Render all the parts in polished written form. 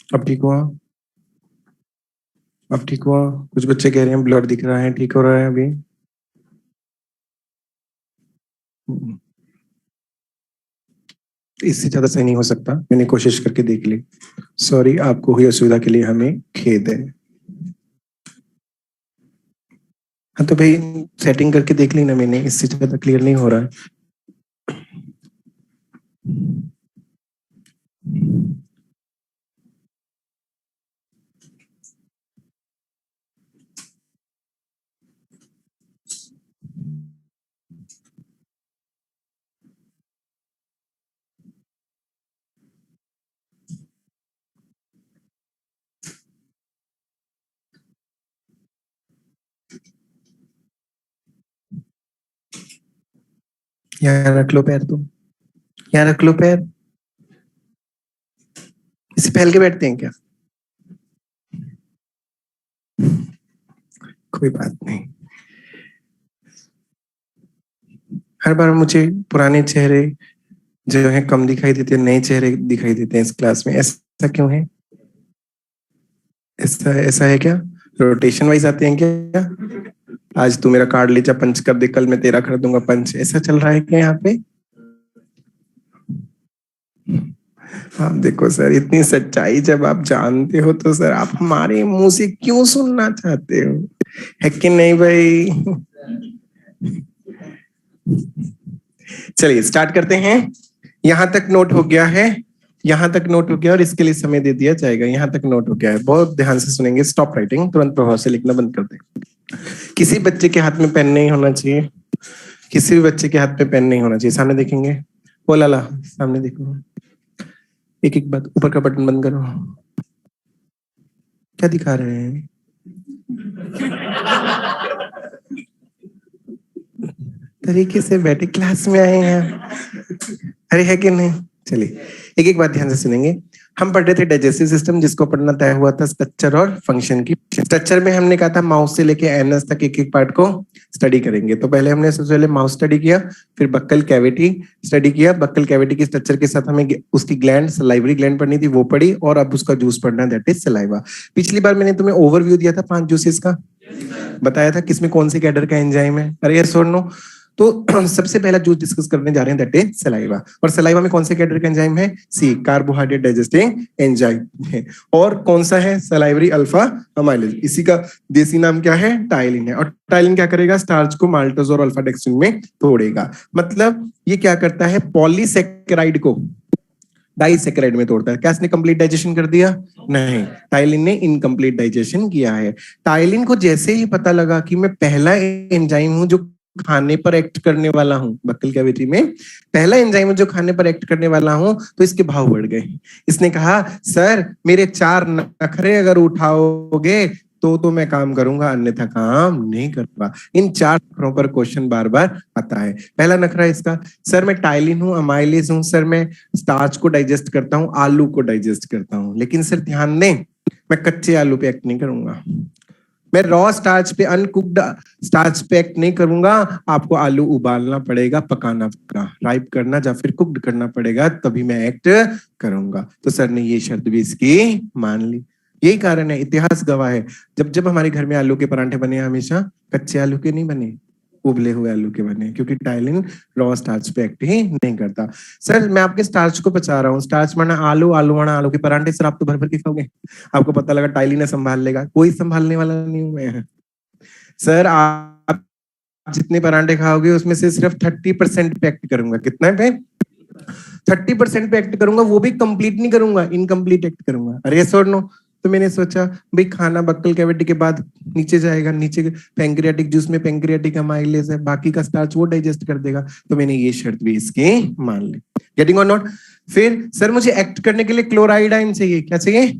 अब ठीक हुआ? अब ठीक हुआ? कुछ बच्चे कह रहे हैं ब्लड दिख रहा है, ठीक हो रहा है अभी? इससे ज्यादा सही नहीं हो सकता, मैंने कोशिश करके देख ली। सॉरी, आपको हुई असुविधा के लिए हमें खेद है। हाँ तो भाई सेटिंग करके देख ली ना मैंने, इससे ज्यादा क्लियर नहीं हो रहा है। यहाँ रख लो पैर, तुम यहाँ रख लो पैर। इसे फैल के बैठते हैं क्या? कोई बात नहीं। हर बार मुझे पुराने चेहरे जो है कम दिखाई देते हैं, नए चेहरे दिखाई देते हैं इस क्लास में, ऐसा क्यों है? ऐसा ऐसा है क्या? रोटेशन वाइज आते हैं क्या? आज तू मेरा कार्ड ले जा, पंच कर दे, कल मैं तेरा कर दूंगा पंच, ऐसा चल रहा है क्या यहाँ पे? आप देखो सर, इतनी सच्चाई जब आप जानते हो तो सर आप हमारे मुंह से क्यों सुनना चाहते हो, है कि नहीं भाई? चलिए स्टार्ट करते हैं। यहां तक नोट हो गया है, यहां तक नोट हो गया और इसके लिए समय दे दिया जाएगा। यहां तक नोट हो गया है, बहुत ध्यान से सुनेंगे। स्टॉप राइटिंग, तुरंत प्रभाव से लिखना बंद कर दें। किसी बच्चे के हाथ में पेन नहीं होना चाहिए, किसी भी बच्चे के हाथ में पेन नहीं होना चाहिए। सामने देखेंगे, ओ लाला सामने देखो। एक एक बात, ऊपर का बटन बंद करो। क्या दिखा रहे हैं? तरीके से बैठे, क्लास में आए हैं, अरे है कि नहीं? चलिए एक एक बात ध्यान से सुनेंगे। हम पढ़ रहे थे डाइजेस्टिव सिस्टम, जिसको पढ़ना तय हुआ था स्ट्रक्चर और फंक्शन की। स्ट्रक्चर में हमने कहा था माउस से लेके एनस तक एक एक पार्ट को स्टडी करेंगे। तो पहले हमने सबसे पहले माउस स्टडी किया, फिर बक्कल कैविटी स्टडी किया। बक्कल कैविटी की स्ट्रक्चर के साथ हमें उसकी ग्लैंड, सलाइवरी ग्लैंड पढ़नी थी, वो पढ़ी। और अब उसका जूस पढ़ना है, दैट इज सलाइवा। पिछली बार मैंने तुम्हें ओवरव्यू दिया था 5 जूसेस का, बताया था किसमें कौन से कैडर का एंजाइम है। अरे यस और नो? तो सबसे पहला जूस डिस्कस करने जा रहे हैं, दैट इज सलाइवा। और सलाइवा में कौन से कैडर का एंजाइम है? सी, कार्बोहाइड्रेट डाइजेस्टिंग एंजाइम है। और कौन सा है? Salivary alpha amylase. इसी का देसी नाम क्या है? टाइलिन है। और टाइलिन क्या करेगा? स्टार्च को माल्टोज और अल्फा डेक्सिन में तोड़ेगा। मतलब ये क्या करता है? पॉलीसेकेराइड को डाइसेकेराइड में तोड़ता है। क्या इसने कंप्लीट डाइजेशन कर दिया? नहीं, टाइलिन ने इनकम्प्लीट डाइजेशन किया है। टाइलिन को जैसे ही पता लगा कि मैं पहला एंजाइम हूं जो खाने पर एक्ट करने वाला हूं, बक्कल कैविटी में पहला एंजाइम जो खाने पर एक्ट करने वाला हूं, तो इसके भाव बढ़ गए। इसने कहा सर मेरे 4 नखरे अगर उठाओगे तो मैं काम करूंगा, अन्यथा काम नहीं करूंगा। इन 4 नखरों पर क्वेश्चन बार बार आता है। पहला नखरा इसका, सर मैं टाइलिन हूं, अमाइलेज हूं, सर मैं स्टार्च को डाइजेस्ट करता हूं, आलू को डाइजेस्ट करता हूं। लेकिन सर ध्यान दें, मैं कच्चे आलू पे एक्ट नहीं करूंगा, मैं रॉ स्टार्च पे, अनकुक्ड स्टार्च पे एक्ट नहीं करूंगा। आपको आलू उबालना पड़ेगा, पकाना पड़ेगा, राइप करना या फिर कुक्ड करना पड़ेगा, तभी मैं एक्ट करूंगा। तो सर ने ये शर्त भी इसकी मान ली। यही कारण है, इतिहास गवाह है, जब जब हमारे घर में आलू के परांठे बने, हमेशा कच्चे आलू के नहीं बने, उबले हुए आलू के बने, क्योंकि टाइलिन रॉ स्टार्च पे एक्ट ही नहीं करता। सर मैं आपके स्टार्च को बचा रहा हूँ, स्टार्च माना आलू, आलू माना आलू के परांठे। सर आप तो भर भर के खाओगे, आपको पता लगा टाइलिन ने संभाल लेगा। कोई संभालने वाला नहीं हूं मैं। सर आप जितने परांठे खाओगे उसमें से सिर्फ 30% पे एक्ट करूंगा। कितना पे? 30% पे एक्ट करूंगा, वो भी कंप्लीट नहीं करूंगा, इनकम्प्लीट एक्ट करूंगा। अरे यस और नो? तो मैंने सोचा भाई खाना बक्कल कैविटी के बाद नीचे जाएगा, नीचे पैंक्रियाटिक जूस में पैंक्रियाटिक अमाइलेज है, बाकी का स्टार्च वो डाइजेस्ट कर देगा, तो मैंने ये शर्त भी इसकी मान ली। गेटिंग और नॉट? फिर सर मुझे एक्ट करने के लिए क्लोराइड आयन चाहिए, क्या चाहिए?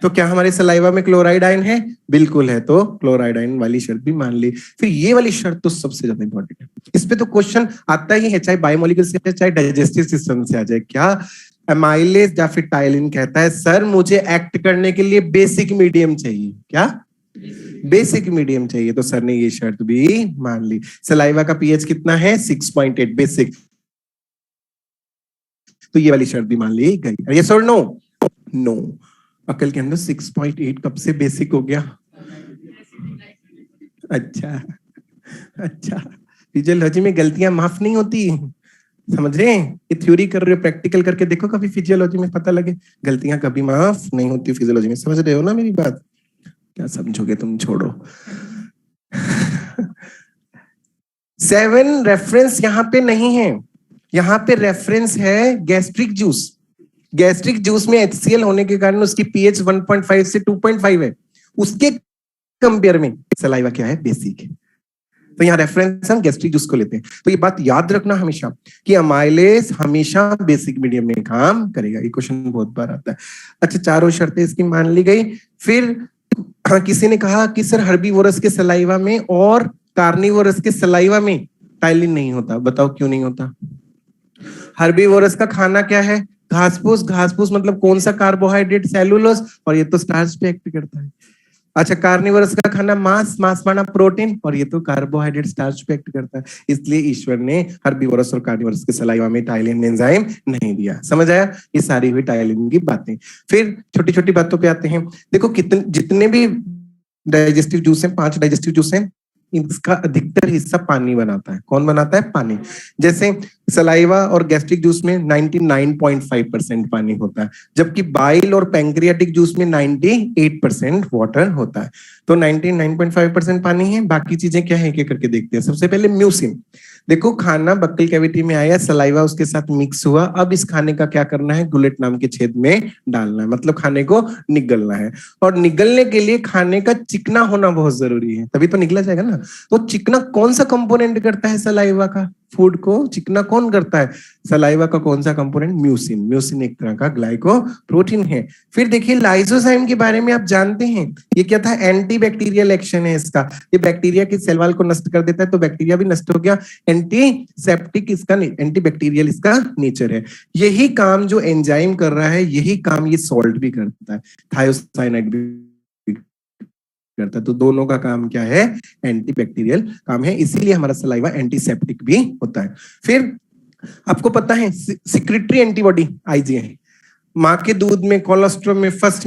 तो क्या हमारे सलाइवा में क्लोराइड आयन है? बिल्कुल है, तो क्लोराइड आयन वाली शर्त भी मान ली। फिर ये वाली शर्त तो सबसे ज्यादा इंपॉर्टेंट है, इस पे तो क्वेश्चन आता ही है, चाहे बायोमोलिक्यूल से आए चाहे डाइजेस्टिव सिस्टम से आ जाए। क्या एमाइलेज या फिर टाइलिन कहता है सर मुझे एक्ट करने के लिए बेसिक मीडियम चाहिए, क्या बेसिक मीडियम चाहिए, तो सर ने ये शर्त भी मान ली। सलाइवा का पीएच कितना है? 6.8 बेसिक, तो ये वाली शर्त भी मान ली गई। यस और नो? नो। अकल के अंदर 6.8 कब से बेसिक हो गया? अच्छा अच्छा, फिजियोलॉजी में गलतियां माफ नहीं होती, समझ रहे हैं? ये थ्योरी कर रहे हो, प्रैक्टिकल करके देखो कभी फिजियोलॉजी में, पता लगे गलतियां कभी माफ नहीं होती फिजियोलॉजी में। समझ रहे हो ना मेरी बात? क्या समझोगे तुम, छोड़ो। 7 रेफरेंस यहाँ पे नहीं है, यहाँ पे रेफरेंस है गैस्ट्रिक जूस। गैस्ट्रिक जूस में HCl होने के कारण उसकी पीएच 1.5 से 2.5 है, उसके कंपेयर में सलाइवा क्या है? बेसिक है। तो यहाँ रेफरेंस हम गैस्ट्रिक जूस को लेते हैं। तो ये बात याद रखना हमेशा कि अमाइलेज हमेशा बेसिक मीडियम में काम करेगा, ये क्वेश्चन बहुत बार आता है। अच्छा, चारों शर्तें इसकी मान ली गई। फिर किसी ने कहा कि सर हर्बीवोरस के सलाइवा में और कार्निवोरस के सलाइवा में टाइलिन नहीं होता, बताओ क्यों नहीं होता? हर्बीवोरस का खाना क्या है? घासफूस। घासफूस मतलब कौन सा कार्बोहाइड्रेट? सेलुलोज, और ये तो स्टार्च पे एक्ट करता है। अच्छा, कार्निवोरस का खाना मांस, मांस माना प्रोटीन, और ये तो कार्बोहाइड्रेट स्टार्च पे एक्ट करता है। इसलिए ईश्वर ने हर्बीवोरस और कार्निवोरस के सलाइवा में टाइलिन एंजाइम नहीं दिया। समझ आया? ये सारी हुई टाइलिन की बातें। फिर छोटी छोटी बातों पे आते हैं। देखो कितने जितने भी डाइजेस्टिव जूस हैं, 5 डाइजेस्टिव जूस हैं, इसका अधिकतर हिस्सा पानी बनाता है। कौन बनाता है? पानी। जैसे सलाइवा और गैस्ट्रिक जूस में 99.5% पानी होता है, जबकि बाइल और पैंक्रियाटिक जूस में 98% वाटर होता है। तो 99.5% पानी है, बाकी चीजें क्या है एक एक करके देखते हैं। सबसे पहले म्यूसिन। देखो खाना बक्कल कैविटी में आया, सलाइवा उसके साथ मिक्स हुआ, अब इस खाने का क्या करना है? गुलेट नाम के छेद में डालना है, मतलब खाने को निगलना है। और निगलने के लिए खाने का चिकना होना बहुत जरूरी है, तभी तो निगला जाएगा ना। तो चिकना कौन सा कंपोनेंट करता है सलाइवा का? फूड को चिकना कौन करता है? सलाइवा का कौन सा कंपोनेंट? म्यूसिन। म्यूसिन एक तरह का ग्लाइकोप्रोटीन है। फिर देखिए लाइसोजाइम के बारे में आप जानते हैं, ये क्या था? एंटीबैक्टीरियल एक्शन है इसका, ये बैक्टीरिया की सेल वॉल को नष्ट कर देता है, तो बैक्टीरिया भी नष्ट हो गया। एंटीसेप्टिक इसका, एंटीबैक्टीरियल इसका नेचर है। यही काम जो एंजाइम कर रहा है, यही काम ये सॉल्ट भी करता है, थायोसाइनाइड भी करता है। तो दोनों का काम क्या है? एंटीबैक्टीरियल काम है, इसीलिए हमारा सलाइवा एंटीसेप्टिक भी होता है। फिर आपको पता है सिक्रेटरी एंटीबॉडी IgA माँ के दूध में, कोलेस्ट्रॉल में, फर्स्ट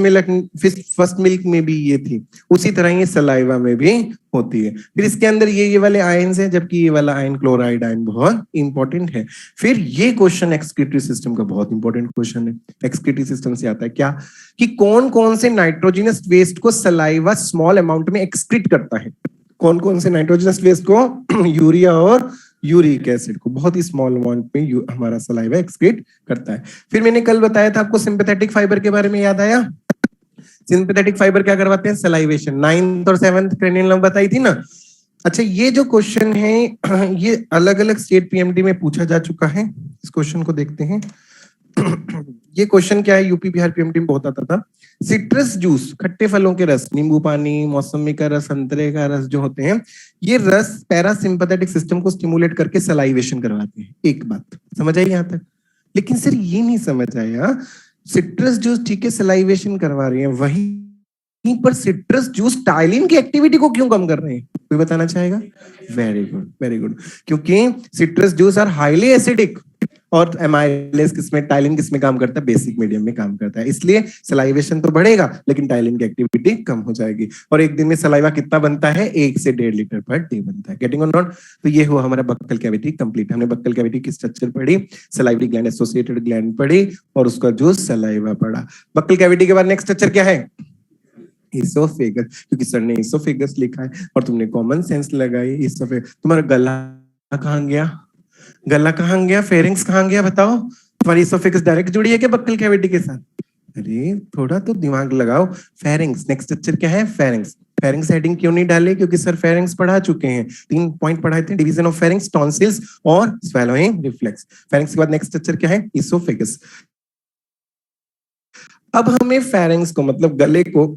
मिल्क में भी ये थी, उसी तरह ये सलाइवा में भी होती है। फिर इसके अंदर ये वाले आयंस हैं, जबकि ये वाला आयन क्लोराइड आयन बहुत इंपॉर्टेंट है। फिर ये क्वेश्चन एक्सक्रीटरी सिस्टम का बहुत इंपॉर्टेंट क्वेश्चन है। एक्सक्रीटरी सिस्टम से आता है क्या कि कौन कौन से नाइट्रोजनस वेस्ट को सलाइवा स्मॉल अमाउंट में एक्सक्रीट करता है? कौन कौन से नाइट्रोजनस वेस्ट को? यूरिया और यूरिक एसिड को बहुत ही स्मॉल अमाउंट में हमारा सलाइवा एक्सक्रीट करता है। फिर मैंने कल बताया था आपको सिंपैथेटिक फाइबर के बारे में, याद आया? सिंपैथेटिक फाइबर क्या करवाते हैं? सलाइवेशन। 9th और 7th क्रेनियल नर्व बताई थी ना। अच्छा, ये जो क्वेश्चन है ये अलग अलग स्टेट PMT में पूछा जा चुका है। इस क्वेश्चन को देखते हैं। ये क्वेश्चन क्या है? यूपी बिहार PMT में बहुत आता था। सिट्रस जूस, खट्टे फलों के रस, नींबू पानी, मौसमी का रस, संतरे का रस जो होते हैं, ये रस पैरासिम्पैथेटिक सिस्टम को स्टिमुलेट करके सलाइवेशन करवाते हैं। एक बात समझ आई यहाँ तक? लेकिन सर ये नहीं समझ आया, सिट्रस जूस ठीक है सलाइवेशन करवा रही है, वहीं पर सिट्रस जूस टाइलिन की एक्टिविटी को क्यों कम कर रहे हैं? कोई बताना चाहेगा? Very good, very good. क्योंकि citrus juice are highly acidic, और एमाइलेज किसमें, टाइलिन किसमें काम करता है? बेसिक मीडियम में काम करता है। इसलिए सलाइवेशन तो बढ़ेगा लेकिन टाइलिन की एक्टिविटी कम हो जाएगी। और एक दिन में सलाइवा कितना बनता है? 1 से 1.5 लीटर पर डे बनता है। गेटिंग और नॉट? तो ये हुआ हमारा बक्कल कैविटी कंप्लीट। हमने बक्कल कैविटी की स्ट्रक्चर पढ़ी, सलाइवरी ग्लैंड, एसोसिएटेड ग्लैंड पढ़ी, और उसका जो सलाइवा पढ़ा। बक्कल कैविटी के बाद नेक्स्ट स्ट्रक्चर क्या है? इसोफेगस, क्योंकि सर ने इसोफेगस लिखा है और तुमने कॉमन सेंस लगाई। इसोफेगस, तुम्हारा गला कहाँ गया? गला कहाँ गया? फेरिंग्स कहाँ गया? बताओ। तुम्हारी इसोफेगस डायरेक्ट जुड़ी है क्या बक्कल कैविटी के साथ? अरे थोड़ा तो दिमाग लगाओ। फेरिंग्स, नेक्स्ट स्ट्रक्चर क्या है? फेरिंग्स। फेरिंग्स हेडिंग क्यों नहीं डाले? क्योंकि सर फेरिंग्स पढ़ा चुके हैं, 3 पॉइंट पढ़ाए थे, डिवीजन ऑफ फेरिंग्स, टॉन्सिल्स और स्वेलोइंग रिफ्लेक्स। फेरिंग्स के बाद नेक्स्ट स्ट्रक्चर क्या है? इसोफेगस। अब हमें फेरिंग्स को मतलब गले को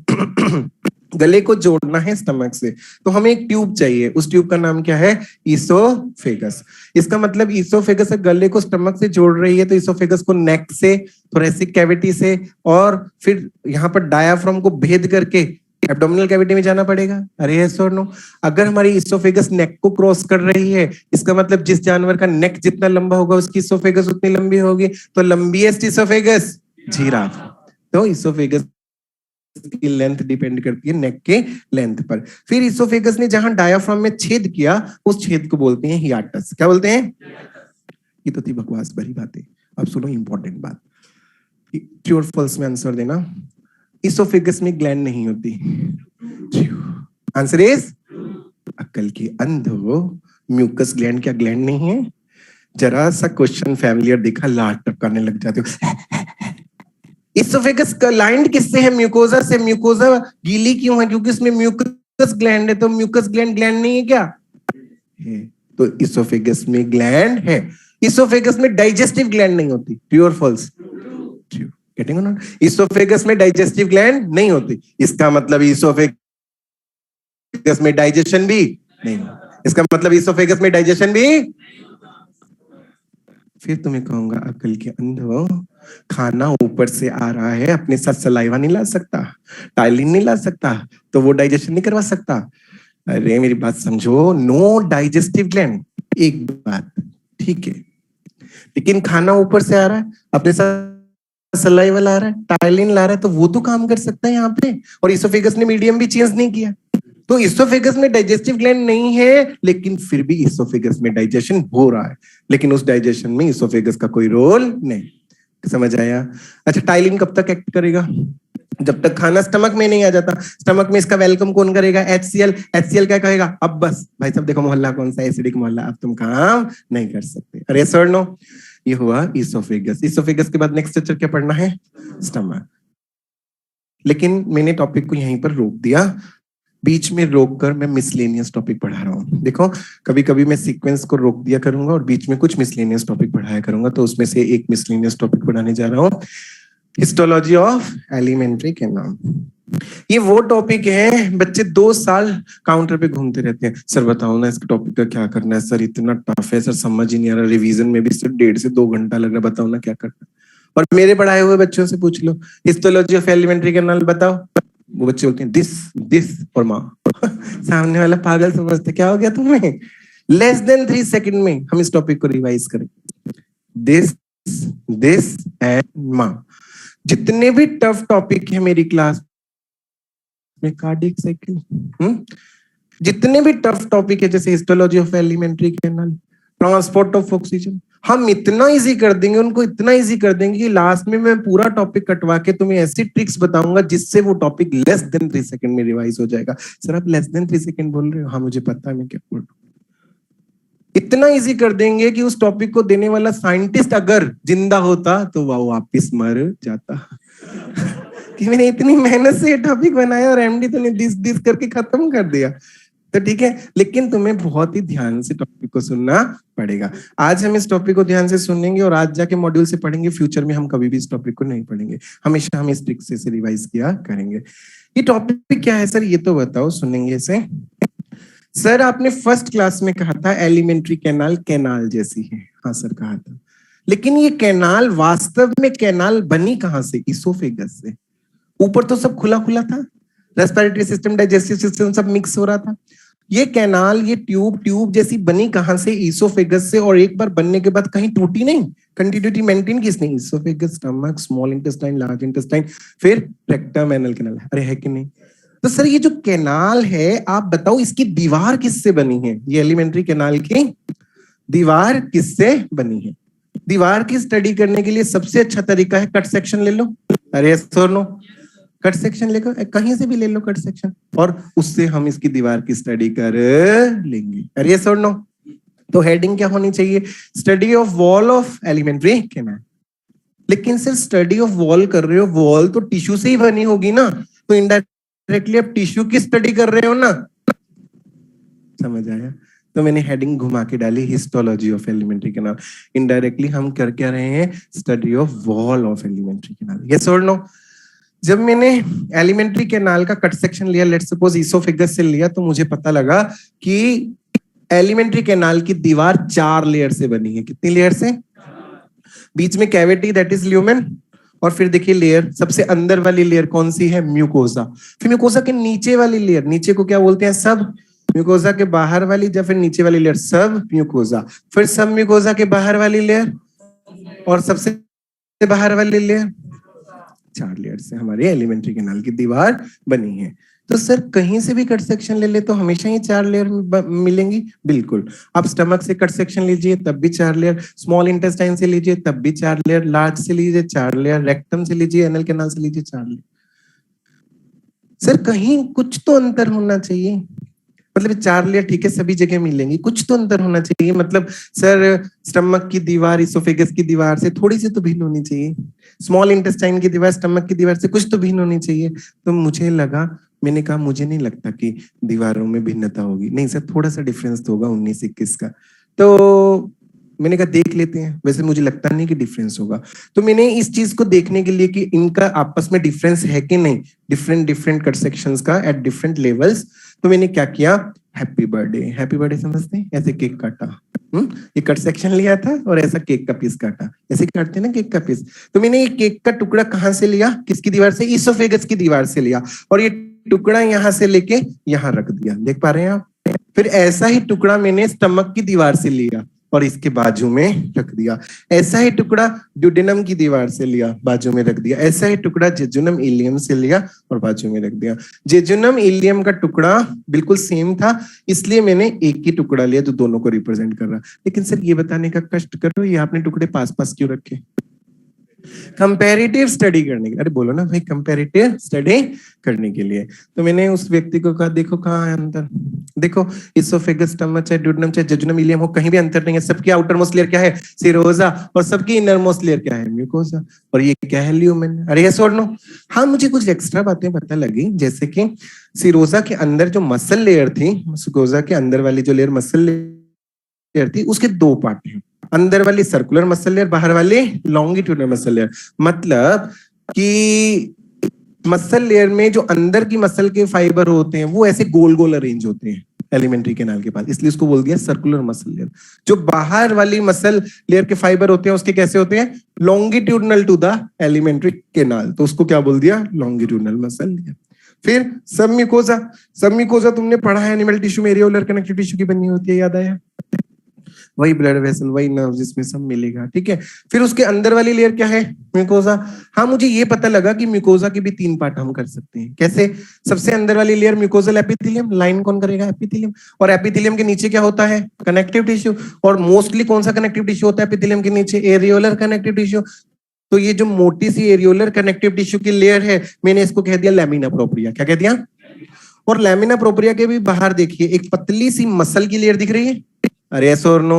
गले को जोड़ना है स्टमक से, तो हमें एक ट्यूब चाहिए। उस ट्यूब का नाम क्या है? इसोफेगस। इसका मतलब इसोफेगस गले को स्टमक से जोड़ रही है, तो इसोफेगस को नेक से, थोरेसिक कैविटी से, और फिर यहाँ पर डायाफ्राम को भेद करके एब्डोमिनल कैविटी में जाना पड़ेगा। अरे यस और नो? अगर हमारी इसोफेगस नेक को क्रॉस कर रही है, इसका मतलब जिस जानवर का नेक जितना लंबा होगा उसकी इसोफेगस उतनी लंबी होगी, तो लंबीएस्ट इसोफेगस जिराफ। तो इसोफेगस की लेंथ डिपेंड करती है नेक के लेंथ पर। फिर इसोफेगस ने जहां डायाफ्राम में छेद किया, उस छेद को बोलते हैं हियाटस। क्या बोलते हैं? ये तो थी बकवास भरी बातें। अब सुनो इंपॉर्टेंट बात, ट्रू और फॉल्स में आंसर देना। इसोफेगस में ग्लैंड नहीं होती। आंसर इज अक्ल की अंधो, म्यूकस ग्लैंड क्या ग्लैंड नहीं है? जरा सा क्वेश्चन फैमिलियर देखा, लाट टपकाने लग जाते हो। इसोफेगस का लाइंड किससे है? म्यूकोजा से। म्यूकोजा गीली क्यों है? क्योंकि उसमें म्यूकस ग्लैंड है। तो म्यूकस ग्लैंड ग्लैंड नहीं है क्या? है। तो इसोफेगस में ग्लैंड है। इसोफेगस में डाइजेस्टिव ग्लैंड नहीं होती। ट्रू और false? True. Getting not? Oesophagus में डाइजेस्टिव ग्लैंड नहीं होती, इसका मतलब इसोफेगस में डाइजेशन भी नहीं। इसका मतलब इसोफेगस में डाइजेशन भी। फिर तुम्हें कहूंगा अकल के अंधो, खाना ऊपर से आ रहा है, अपने साथ सलाइवा नहीं ला सकता, टाइलिन नहीं ला सकता, तो वो डाइजेशन नहीं करवा सकता। अरे मेरी बात समझो, नो डाइजेस्टिव ग्लैंड। एक बात ठीक है, लेकिन खाना ऊपर से आ रहा है, अपने साथ सलाइवा ला रहा है, टाइलिन ला रहा है, तो वो तो काम कर सकता है यहाँ पे। और इसोफेगस ने मीडियम भी चेंज नहीं किया, तो इसोफेगस में डाइजेस्टिव ग्लैंड नहीं है, लेकिन फिर भी इसोफेगस में डाइजेशन हो रहा है, लेकिन उस डाइजेशन में इसोफेगस का कोई रोल नहीं। समझ आया? अच्छा, टाइलिन कब तक एक्ट करेगा? जब तक खाना स्टमक में नहीं आ जाता। स्टमक में इसका वेलकम कौन करेगा? HCl। HCl क्या कहेगा? अब बस भाई साहब देखो मोहल्ला कौन सा एसिडिक मोहल्ला, अब तुम काम नहीं कर सकते। अरे सर नो, ये हुआ इसोफेगस। इसोफेगस के बाद नेक्स्ट स्ट्रक्चर क्या पढ़ना है? स्टमक। लेकिन मैंने टॉपिक को यहीं पर रोक दिया, बीच में रोककर मैं मिसलेनियस टॉपिक पढ़ा रहा हूँ। देखो कभी कभी मैं सीक्वेंस को रोक दिया करूंगा और बीच में कुछ मिसलेनियस टॉपिक पढ़ाया करूंगा, तो उसमें से एक मिसलेनियस टॉपिक पढ़ाने जा रहा हूँ, हिस्टोलॉजी ऑफ एलिमेंट्री कैनाल। ये वो टॉपिक है, बच्चे 2 साल काउंटर पे घूमते रहते हैं, सर बताओ ना इसके टॉपिक का क्या करना है, सर इतना टफ है, सर समझ ही नहीं आ रहा, रिवीजन में भी सिर्फ 1.5 से 2 घंटा लग रहा है, बताओ ना क्या करना है। और मेरे पढ़ाए हुए बच्चों से पूछ लो, हिस्टोलॉजी ऑफ एलिमेंट्री कैनाल बताओ, वो बच्चे बोलते हैं दिस दिस और माँ। सामने वाला पागल समझते, क्या हो गया तुम्हें? लेस देन 3 सेकंड में हम इस टॉपिक को रिवाइज करें। दिस दिस एंड माँ। जितने भी टफ टॉपिक है मेरी क्लास में, कार्डियक साइकिल, जितने भी टफ टॉपिक है, जैसे histology of alimentary canal, transport of oxygen, हम इतना इजी कर देंगे उनको, इतना इजी कर देंगे कि लास्ट में मैं पूरा टॉपिक कटवा के तुम्हें ऐसी ट्रिक्स बताऊंगा जिससे वो टॉपिक लेस देन 3 सेकंड में रिवाइज हो जाएगा। सर आप लेस देन 3 सेकंड बोल रहे हो? हाँ मुझे पता है मैं क्या बोल रहा हूँ। इतना इजी कर देंगे कि उस टॉपिक को देने वाला साइंटिस्ट अगर जिंदा होता तो वह वापिस मर जाता। कि मैंने इतनी मेहनत से ये टॉपिक बनाया और एमडी तो ने दिस करके खत्म कर दिया। तो ठीक है, लेकिन तुम्हें बहुत ही ध्यान से टॉपिक को सुनना पड़ेगा। आज हम इस टॉपिक को ध्यान से सुनेंगे और आज जाके मॉड्यूल से पढ़ेंगे, फ्यूचर में हम कभी भी इस टॉपिक को नहीं पढ़ेंगे, हमेशा हम इस ट्रिक से रिवाइज किया करेंगे। ये टॉपिक क्या है सर, ये तो बताओ, सुनेंगे इसे। सर आपने फर्स्ट क्लास में कहा था एलिमेंट्री कैनाल कैनाल जैसी है। हाँ सर कहा था, लेकिन ये कैनाल वास्तव में कैनाल बनी कहां से? इसोफेगस से। ऊपर तो सब खुला खुला था, रेस्पिरेटरी सिस्टम, डाइजेस्टिव सिस्टम सब मिक्स हो रहा था। ये कैनाल, ये ट्यूब जैसी बनी कहां से? इसोफेगस से। और एक बार बनने के बाद कहीं टूटी नहीं, कंटिन्यूटी मेंटेन किसने? Oesophagus, stomach, small intestine, large intestine, फिर रेक्टम, एनल कैनाल। अरे है कि नहीं? तो सर ये जो कैनाल है, आप बताओ इसकी दीवार किससे बनी है? ये एलिमेंट्री कैनाल की दीवार किससे बनी है? दीवार की स्टडी करने के लिए सबसे अच्छा तरीका है कट सेक्शन ले लो। अरे सर नो, कट सेक्शन लेकर कहीं से भी ले लो कट सेक्शन, और उससे हम इसकी दीवार की स्टडी कर लेंगे। अरे यस और नो? तो हेडिंग क्या होनी चाहिए? Study of wall of alimentary canal. लेकिन सिर्फ स्टडी ऑफ वॉल कर रहे हो, वॉल तो टिश्यू से ही बनी होगी ना, तो इनडायरेक्टली आप टिश्यू की स्टडी कर रहे हो ना। समझ आया? तो मैंने हेडिंग घुमा के डाली histology of alimentary canal. Indirectly हम कर क्या रहे हैं? Study of wall of alimentary canal. Yes और नो? जब मैंने एलिमेंट्री कैनाल का कट सेक्शन लिया, लेट्स सपोज इसोफेगस से लिया, तो मुझे पता लगा कि एलिमेंट्री कैनाल की दीवार 4 लेयर से बनी है। कितनी लेयर से? बीच में कैविटी दैट इज ल्यूमेन, और फिर देखिए लेयर, सबसे अंदर वाली लेयर कौन सी है? म्यूकोसा। फिर म्यूकोसा के नीचे वाली लेयर, नीचे को क्या बोलते हैं? सब। म्यूकोसा के बाहर वाली या फिर नीचे वाली लेयर? सब म्यूकोसा। फिर सब म्यूकोसा के बाहर वाली लेयर, और सबसे बाहर वाली लेयर। 4 लेयर से हमारे एलिमेंट्री कैनाल की दीवार बनी है। तो सर कहीं से भी कट सेक्शन ले ले तो हमेशा ही 4 लेयर मिलेंगी? बिल्कुल। आप स्टमक से कट सेक्शन लीजिए तब भी 4 लेयर, स्मॉल इंटेस्टाइन से लीजिए तब भी 4 लेयर, लार्ज से लीजिए 4 लेयर, रेक्टम से लीजिए, एनल कैनाल से लीजिए 4 लेयर। सर कहीं कुछ तो अंतर होना चाहिए, मतलब 4 लेयर ठीक है सभी जगह मिलेंगी, कुछ तो अंतर होना चाहिए। मतलब सर स्टमक की दीवार इसोफेगस की दीवार से थोड़ी सी तो भिन्न होनी चाहिए, स्मॉल इंटेस्टाइन की दीवार स्टमक की दीवार से कुछ तो भिन्न होनी चाहिए। तो मुझे लगा, मैंने कहा मुझे नहीं लगता कि दीवारों में भिन्नता होगी। नहीं सर थोड़ा सा डिफरेंस तो होगा 19-21 का। तो मैंने कहा देख लेते हैं, वैसे मुझे लगता नहीं कि डिफरेंस होगा। तो मैंने इस चीज को देखने के लिए कि इनका आपस में डिफरेंस है कि नहीं, डिफरेंट कट सेक्शंस का एट डिफरेंट लेवल्स, तो मैंने क्या किया? हैप्पी बर्थडे समझते हैं? ऐसे केक काटा, ये कट सेक्शन लिया था और ऐसा केक का पीस काटा, ऐसे काटते हैं ना केक का पीस। तो मैंने ये केक का टुकड़ा कहां से लिया? किसकी दीवार से? इसोफेगस की दीवार से लिया, और ये टुकड़ा यहां से लेके यहां रख दिया। देख पा रहे हैं आप? फिर ऐसा ही टुकड़ा मैंने स्टमक की दीवार से लिया और इसके बाजू में रख दिया। ऐसा ही टुकड़ा ड्यूडेनम की दीवार से लिया, बाजू में रख दिया। ऐसा ही टुकड़ा जेजुनम इलियम से लिया और बाजू में रख दिया। जेजुनम इलियम का टुकड़ा बिल्कुल सेम था, इसलिए मैंने एक ही टुकड़ा लिया जो दोनों को रिप्रेजेंट कर रहा। लेकिन सर ये बताने का कष्ट करो, ये आपने टुकड़े पास पास क्यों रखे? कंपैरेटिव स्टडी करने के लिए। अरे बोलो ना भाई, कंपैरेटिव स्टडी करने के लिए। तो मैंने उस व्यक्ति को कहा देखो कहाँ है अंतर, देखो इसोफेगस स्टमक चाहे ड्यूडेनम चाहे जेजुनम इलियम हो, कहीं भी अंतर नहीं है। सबकी आउटर मोस्ट लेयर क्या है? सीरोजा, और सबकी इनर मोस्ट लेयर क्या है? म्यूकोसा, और ये क्या है? ल्यूमेन। अरे यस और नो? हाँ मुझे कुछ एक्स्ट्रा बातें पता लगी, जैसे कि सीरोजा के अंदर जो मसल लेयर थी, सीरोजा के अंदर वाली जो लेयर मसल लेयर थी, उसके 2 पार्ट हैं। अंदर वाली सर्कुलर मसल लेयर, बाहर वाली लॉन्गिट्यूडनल मसल लेयर। मतलब कि मसल लेयर में जो अंदर की मसल के फाइबर होते हैं वो ऐसे गोल गोल अरेंज होते हैं एलिमेंट्री कैनाल के पास, इसलिए उसको बोल दिया सर्कुलर मसल लेयर। जो बाहर वाली मसल लेयर के फाइबर होते हैं उसके कैसे होते हैं? Longitudinal to the alimentary canal, तो उसको क्या बोल दिया? Longitudinal muscle layer. फिर सबम्यूकोजा तुमने पढ़ा है एनिमल टिश्यू में एरियोलर कनेक्टिव टिश्यू की बनी होती है, याद आया? वही ब्लड वेसल, वही नर्व जिसमें सब मिलेगा, ठीक है। फिर उसके अंदर वाली लेयर क्या है? म्यूकोजा। हाँ मुझे ये पता लगा कि म्यूकोजा के भी 3 पार्ट हम कर सकते हैं। कैसे? सबसे अंदर वाली लेयर म्यूकोजल एपिथेलियम, लाइन कौन करेगा? एपिथेलियम। और एपिथेलियम के नीचे क्या होता है? Connective tissue. और मोस्टली कौन सा कनेक्टिव टिश्यू होता है एपिथेलियम के नीचे? Areolar connective tissue. तो ये जो मोटी सी एरियोलर कनेक्टिव टिश्यू की लेयर है, मैंने इसको कह दिया लैमिना प्रोप्रिया। क्या कह दिया? और लैमिना प्रोप्रिया के भी बाहर देखिए एक पतली सी मसल की लेयर दिख रही है। अरे यस और नो?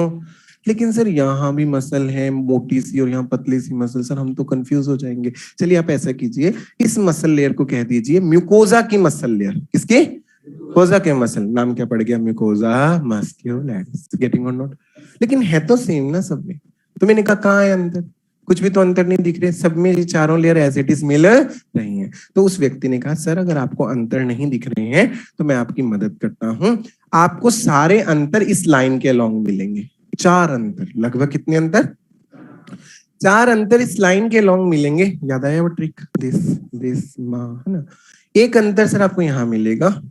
लेकिन सर यहाँ भी मसल है मोटी सी और यहाँ पतली सी मसल, सर हम तो कंफ्यूज हो जाएंगे। चलिए आप ऐसा कीजिए, इस मसल लेयर को कह दीजिए म्यूकोजा की मसल लेयर। किसकी? म्यूकोजा के मसल। नाम क्या पड़ गया? म्यूकोजा मस्क्यूलैरिस। गेटिंग और नॉट? लेकिन है तो सेम ना सब में। तो मैंने कहा कहाँ है अंतर? कुछ भी तो अंतर नहीं दिख रहे, सब में ये 4 लेयर एज इट इज मिल रही हैं। तो उस व्यक्ति ने कहा सर अगर आपको अंतर नहीं दिख रहे हैं तो मैं आपकी मदद करता हूं, आपको सारे अंतर इस लाइन के अलोंग मिलेंगे। 4 अंतर, लगभग कितने अंतर? 4 अंतर इस लाइन के अलोंग मिलेंगे। याद आया वो ट्रिक? दिस है ना। एक अंतर सर आपको यहाँ मिलेगा,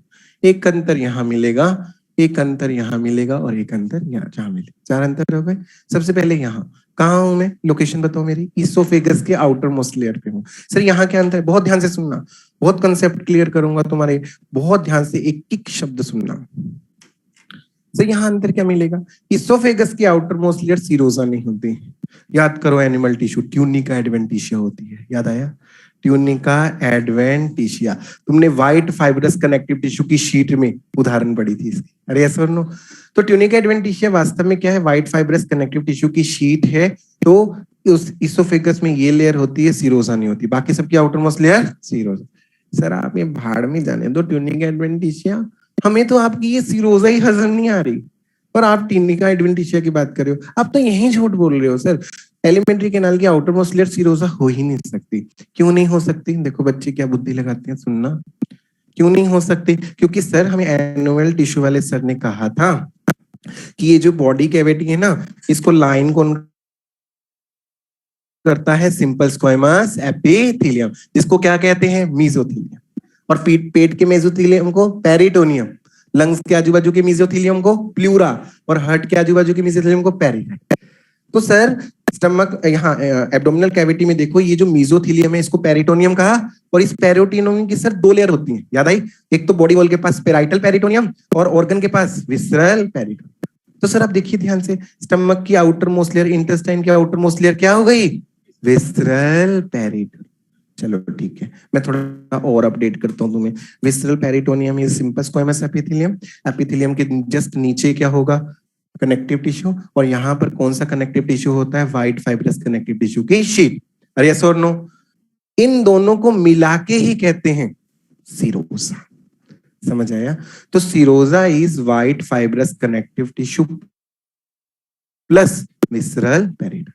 एक अंतर यहाँ मिलेगा, एक अंतर यहाँ मिलेगा और एक अंतर यहाँ मिलेगा। 4 अंतर हो गए। सबसे पहले यहाँ कहाँ हूं मैं? लोकेशन बताओ मेरी। इसोफेगस के आउटर मोस्ट लेयर पे हूँ। सर यहाँ क्या अंतर है? बहुत ध्यान से सुनना, बहुत कंसेप्ट क्लियर करूंगा तुम्हारे, बहुत ध्यान से एक एक शब्द सुनना। सर यहाँ अंतर क्या मिलेगा? इसोफेगस की आउटर मोस्ट लेयर सीरोजा नहीं होती। याद करो एनिमल टिश्यू ट्यूनिका एडवेंटिशिया होती है। याद आया? Tunica adventitia. तुमने व्हाइट फाइब्रस कनेक्टिव टिश्यू की शीट में उदाहरण पढ़ी थी इसकी। अरे यस और नो? तो ट्यूनिका एडवेंटिशिया वास्तव में क्या है? व्हाइट फाइब्रस कनेक्टिव टिश्यू की शीट है। तो उस इसोफेगस में ये लेयर होती है, सीरोसा नहीं होती, बाकी सबकी outer most layer serosa. Sir आप ये भाड़ में जाने दो ट्यूनिका एडवेंटिशिया, हमें तो आपकी ये सीरोसा ही हजम नहीं आ रही और आप ट्यूनिका एडवेंटिशिया की बात कर रहे हो। आप तो यही झूठ बोल रहे हो सर। एलिमेंट्री कैनाल की आउटर मोस्ट लेयर सीरोसा हो ही नहीं सकती। क्यों नहीं हो सकती? देखो बच्चे क्या बुद्धि लगाते हैं, सुनना। क्यों नहीं हो सकती? क्योंकि सर हमें एनुअल टिश्यू वाले सर ने कहा था कि ये जो बॉडी कैविटी है ना, इसको लाइन कौन करता है? सिंपल स्क्वाइमस एपिथेलियम, जिसको क्या कहते हैं? मेसोथेलियम। और पेट के मेसोथेलियम को पेरिटोनियम, लंग्स के आजू बाजू के मेसोथेलियम को प्लूरा, और हार्ट के आजू बाजू के मेसोथेलियम को पेरिकार्ड। तो सर स्टमक यहाँ एब्डोमिनल कैविटी में देखो, ये जो मेसोथेलियम है इसको पेरिटोनियम कहा, और इस पेरिटोनियम की सर दो लेयर होती हैं, याद आई? एक तो बॉडी वॉल के पास पेराइटल पेरिटोनियम और ऑर्गन के पास विसरल पेरिटोनियम। तो सर आप देखिए ध्यान से, स्टमक की आउटर मोस्ट लेयर, इंटेस्टाइन की आउटर मोस्ट लेयर क्या हो गई? Visceral peritoneum. चलो ठीक है, मैं थोड़ा और अपडेट करता हूं तुम्हें। Visceral peritoneum is simple स्क्वाइमस epithelium. Epithelium के जस्ट नीचे क्या होगा? Connective tissue. और यहाँ पर कौन सा कनेक्टिव टिश्यू होता है? व्हाइट फाइब्रस कनेक्टिव टिश्यू की शीट। अरे यस और नो? इन दोनों को मिला के ही कहते हैं सीरोसा। समझ आया? तो serosa is white fibrous connective tissue plus visceral peritoneum.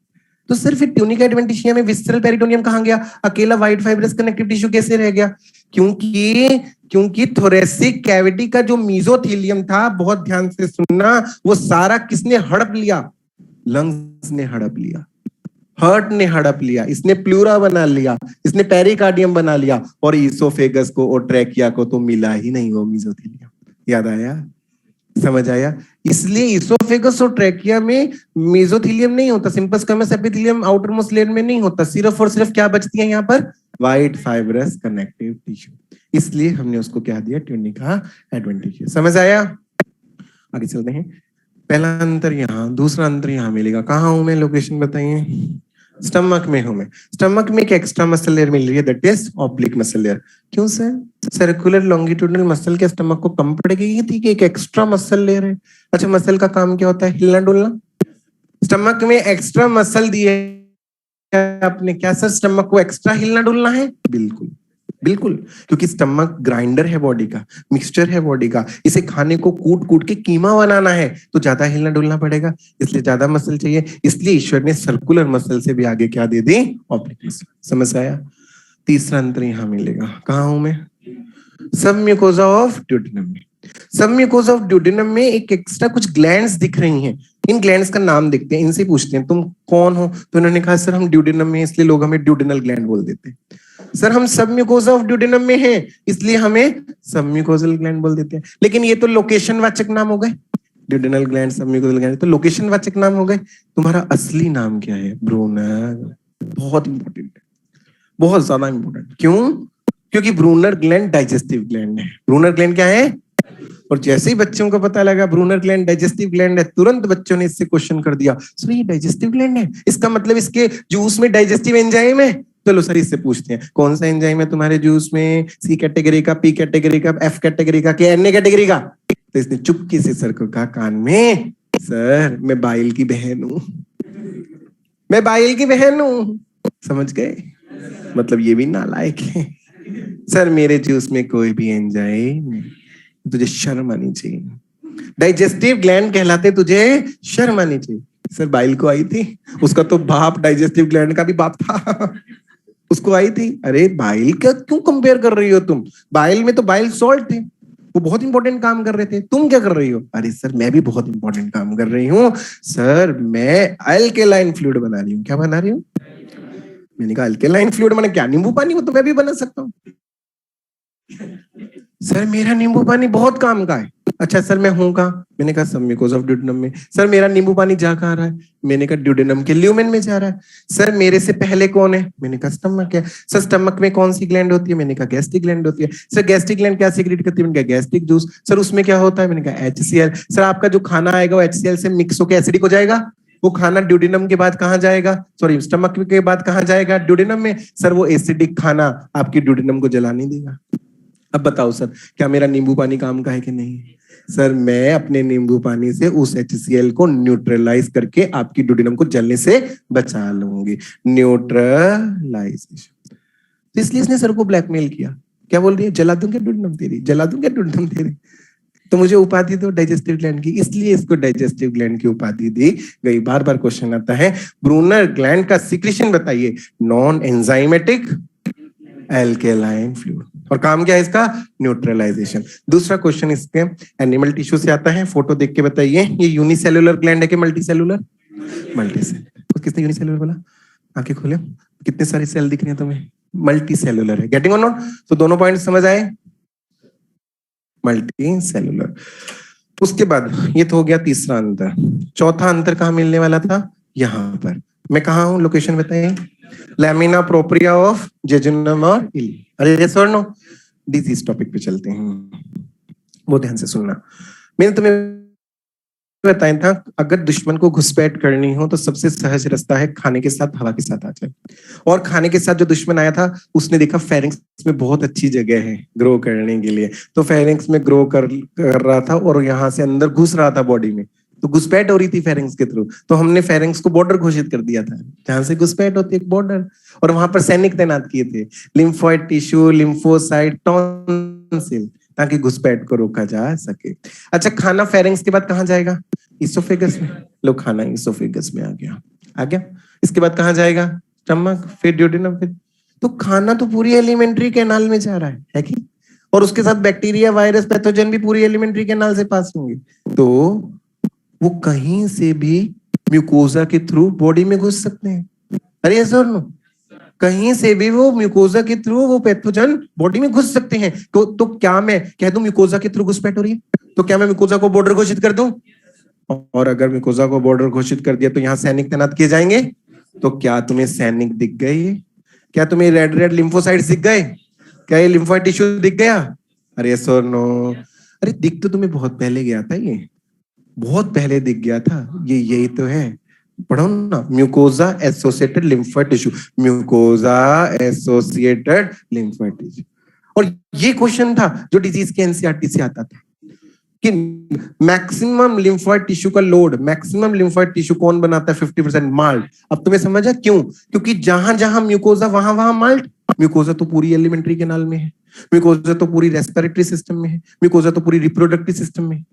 तो सिर्फ ट्यूनिका एडवेंटिशिया में विसरल पेरिटोनियम कहां गया? अकेला व्हाइट फाइब्रस कनेक्टिव टिश्यू कैसे रह गया? क्योंकि थोरेसिक कैविटी का जो मेसोथेलियम था, बहुत ध्यान से सुनना, वो सारा किसने हड़प लिया? लंग्स ने हड़प लिया, हार्ट ने हड़प लिया, इसने प्लूरा बना लिया, इसने पेरिकार्डियम बना लिया, और इसोफेगस को और ट्रैकिया को तो मिला ही नहीं वो मेसोथेलियम। याद आया? समझ आया? इसलिए इसोफेगस और ट्रैकिया में मेसोथेलियम नहीं होता, simple स्क्वाइमस epithelium outer most layer में नहीं होता। सिर्फ और सिर्फ क्या बचती है यहाँ पर? White fibrous connective tissue. इसलिए हमने उसको क्या दिया? Tunica adventitia. समझ आया? आगे चलते हैं। पहला अंतर यहाँ, दूसरा अंतर यहाँ मिलेगा। कहाँ हूं मैं? लोकेशन बताइए। स्टमक में हूं मैं। स्टमक में एक एक्स्ट्रा मसल लेयर मिल रही है, that is oblique muscle layer. क्यों सर? सर्कुलर लॉन्गिट्यूडनल मसल के स्टमक को कम पड़ेगी, ठीक है, एक एक्स्ट्रा मसल लेयर है। अच्छा, मसल का काम क्या होता है? हिलना डुलना। स्टमक में एक्स्ट्रा मसल दिए आपने, क्या सर स्टमक को एक्स्ट्रा हिलना डुलना है? बिल्कुल बिल्कुल, क्योंकि स्टमक ग्राइंडर है बॉडी का, मिक्सचर है बॉडी का, इसे खाने को कूट कूट के कीमा बनाना है, तो ज्यादा हिलना डुलना पड़ेगा, इसलिए ज्यादा मसल चाहिए। इसलिए ईश्वर ने सर्कुलर मसल से भी आगे क्या दे दी? Oblique muscle. समझ आया? तीसरा अंतर यहां मिलेगा। कहाँ हूं मैं? सबम्यूकोजा ऑफ ड्यूडेनम में। सबम्यूकोजा ऑफ ड्यूडेनम में एक एक्स्ट्रा कुछ ग्लैंड्स दिख रही हैं। इन ग्लैंड्स का नाम देखते हैं, इनसे पूछते हैं तुम कौन हो? तो उन्होंने कहा सर हम ड्यूडेनम में, इसलिए लोग हमें ड्यूडेनल ग्लैंड बोल देते हैं। सर हम सबम्यूकोजा ऑफ ड्यूडेनम में हैं, इसलिए हमें सबम्यूकोजल ग्लैंड बोल देते हैं। लेकिन ये तो लोकेशन वाचक नाम हो गए, ड्यूडेनल ग्लैंड, सबम्यूकोजल ग्लैंड, तो लोकेशन वाचक नाम हो गए। तुम्हारा असली नाम क्या है? ब्रूनर। बहुत इंपॉर्टेंट है, बहुत ज्यादा इंपॉर्टेंट। क्यों? क्योंकि ब्रूनर ग्लैंड डाइजेस्टिव ग्लैंड है। ब्रूनर ग्लैंड क्या है? और जैसे ही बच्चों को पता लगा ब्रूनर ग्लैंड डाइजेस्टिव ग्लैंड है, तुरंत बच्चों ने इससे क्वेश्चन कर दिया, सर ये डाइजेस्टिव ग्लैंड है, इसका मतलब इसके जूस में डाइजेस्टिव एंजाइम है। चलो सर इससे पूछते हैं कौन सा एंजाइम है तुम्हारे जूस में? सी कैटेगरी का, पी कैटेगरी का, एफ कैटेगरी का, क्या एन कैटेगरी का? तो इसने चुपके से सर को कहा कान में, सर मैं बाइल की बहन हूं, मैं बाइल की बहन हूं। समझ गए? मतलब ये भी नालायक है। सर मेरे जूस में कोई भी एंजाइम नहीं, तुझे शर्म आनी चाहिए। डाइजेस्टिव ग्लैंड कहलाते, तुझे शर्म आनी चाहिए। सर बाइल को आई थी, उसका तो बाप डाइजेस्टिव ग्लैंड का भी बाप था, उसको आई थी। अरे बाइल का क्यों कंपेयर कर रही हो तुम? बाइल में तो बाइल सॉल्ट थे, वो बहुत इंपॉर्टेंट काम कर रहे थे, तुम क्या कर रही हो? अरे सर मैं भी बहुत इंपॉर्टेंट काम कर रही हूँ सर, मैं अल्केलाइन फ्लूइड बना रही हूँ। क्या बना रही हूँ? मैंने कहा अल्केलाइन फ्लूइड माने क्या? नींबू पानी हो तो मैं भी बना सकता हूँ। सर मेरा नींबू पानी बहुत काम का है। अच्छा सर मैं हूं कहाँ? मैंने कहा सबम्यूकोजा ऑफ ड्यूडेनम में। सर मेरा नींबू पानी जा कहाँ रहा है? मैंने कहा ड्यूडेनम के ल्यूमेन में जा रहा है। सर मेरे से पहले कौन है? मैंने कहा स्टमक है। सर स्टमक में कौन सी ग्लैंड होती है? मैंने कहा गैस्ट्रिक ग्लैंड होती है। सर गैस्ट्रिक ग्लैंड क्या सीक्रेट करती है? मैंने कहा गैस्ट्रिक जूस। सर उसमें क्या होता है? मैंने कहा HCl। सर आपका जो खाना आएगा वो HCl से मिक्स होकर एसिडिक हो जाएगा, वो खाना ड्यूडेनम के बाद कहाँ जाएगा? सॉरी स्टमक के बाद कहाँ जाएगा? ड्यूडेनम में। सर वो एसिडिक खाना आपकी ड्यूडेनम को जला नहीं देगा। अब बताओ सर, क्या मेरा नींबू पानी काम का है कि नहीं? सर मैं अपने नींबू पानी से उस HCl को न्यूट्रलाइज करके आपकी ड्यूडेनम को जलने से बचा लूंगी, न्यूट्रलाइजेशन। तो इसलिए इसने सर को ब्लैकमेल किया। क्या बोल रही है? जला दूंगा ड्यूडेनम तेरी, जला दूंगा ड्यूडेनम तेरी। तो मुझे उपाधि दो डाइजेस्टिव ग्लैंड की, इसलिए इसको डाइजेस्टिव ग्लैंड की उपाधि दी गई। बार बार क्वेश्चन आता है, ब्रूनर ग्लैंड का सीक्रेशन बताइए। नॉन एंजाइमेटिक एल्केलाइन फ्लूइड, और काम क्या है इसका? न्यूट्रलाइजेशन। दूसरा क्वेश्चन इसके एनिमल टिश्यू से आता है, फोटो देख के बताइए ये यूनिसेलुलर ग्लैंड है कि मल्टी सेलुलर? Multi cellular. किसने यूनिसेलुलर बोला? आंखें खोले, कितने सारे सेल दिख रहे हैं तुम्हें? मल्टी सेलुलर है। गेटिंग और नॉट? तो दोनों पॉइंट समझ आए? Multi cellular. उसके बाद ये तो हो गया तीसरा अंतर। चौथा अंतर कहाँ मिलने वाला था? यहाँ पर। मैं कहाँ हूँ? लोकेशन बताइए। लैमिना प्रोप्रिया ऑफ जेजुनम और इली। अरे यस और नो? डिजीज टॉपिक पे चलते हैं, वो ध्यान से सुनना। मैंने तुम्हें बताया था, अगर दुश्मन को घुसपैठ करनी हो तो सबसे सहज रास्ता है खाने के साथ, हवा के साथ आ जाए। और खाने के साथ जो दुश्मन आया था उसने देखा फेरिंक्स में बहुत अच्छी जगह है ग्रो करने के लिए, तो फेरिंक्स में ग्रो कर रहा था और यहाँ से अंदर घुस रहा था बॉडी में, तो घुसपैठ हो रही थी फेरिंक्स के थ्रू। तो हमने फेरिंक्स को बॉर्डर घोषित कर दिया था, जहां से घुसपैठ होती है एक बॉर्डर, और वहां पर सैनिक तैनात किए थे, लिम्फोइड टिश्यू, लिम्फोसाइट, टॉन्सिल, ताकि घुसपैठ को रोका जा सके। अच्छा, खाना फेरिंक्स के बाद कहाँ जाएगा? इसोफेगस में। लो, खाना इसोफेगस में आ गया। इसके बाद कहाँ जाएगा? स्टमक, फिर ड्यूडेनम, फिर। तो खाना तो पूरी एलिमेंट्री कैनाल में जा रहा है कि? और उसके साथ बैक्टीरिया, वायरस, पैथोजन भी पूरी एलिमेंट्री कैनाल से पास होंगे। तो वो कहीं से भी म्यूकोजा के थ्रू बॉडी में घुस सकते हैं। अरे सर नो, कहीं से भी वो म्यूकोजा के थ्रू वो पैथोजन बॉडी में घुस सकते हैं। तो क्या मैं कह दूं म्यूकोजा के थ्रू घुसपैठ हो रही है? तो क्या मैं म्यूकोजा को बॉर्डर घोषित कर दूं? और अगर म्यूकोजा को बॉर्डर घोषित कर दिया तो यहाँ सैनिक तैनात किए जाएंगे। तो क्या तुम्हें सैनिक दिख गए? क्या तुम्हें रेड रेड लिम्फोसाइट्स दिख गए? क्या ये लिम्फोइड टिश्यू दिख गया? अरे यस और नो? अरे दिख तो तुम्हें बहुत पहले गया था, ये बहुत पहले दिख गया था। ये यही तो है, पढ़ो ना, mucosa associated lymphoid tissue, mucosa associated lymphoid tissue. और ये क्वेश्चन था जो डिजीज के एनसीईआरटी से आता था कि मैक्सिमम लिम्फोइड टिश्यू का लोड, मैक्सिमम लिम्फोइड टिश्यू कौन बनाता है? 50% माल्ट। अब तुम्हें समझा क्यों? क्योंकि जहां जहां म्यूकोजा वहां वहां माल्ट। म्यूकोजा तो पूरी एलिमेंट्री कैनाल में है, म्यूकोजा तो पूरी रेस्पिरेटरी सिस्टम में है, म्यूकोजा तो पूरी रिप्रोडक्टिव सिस्टम में है।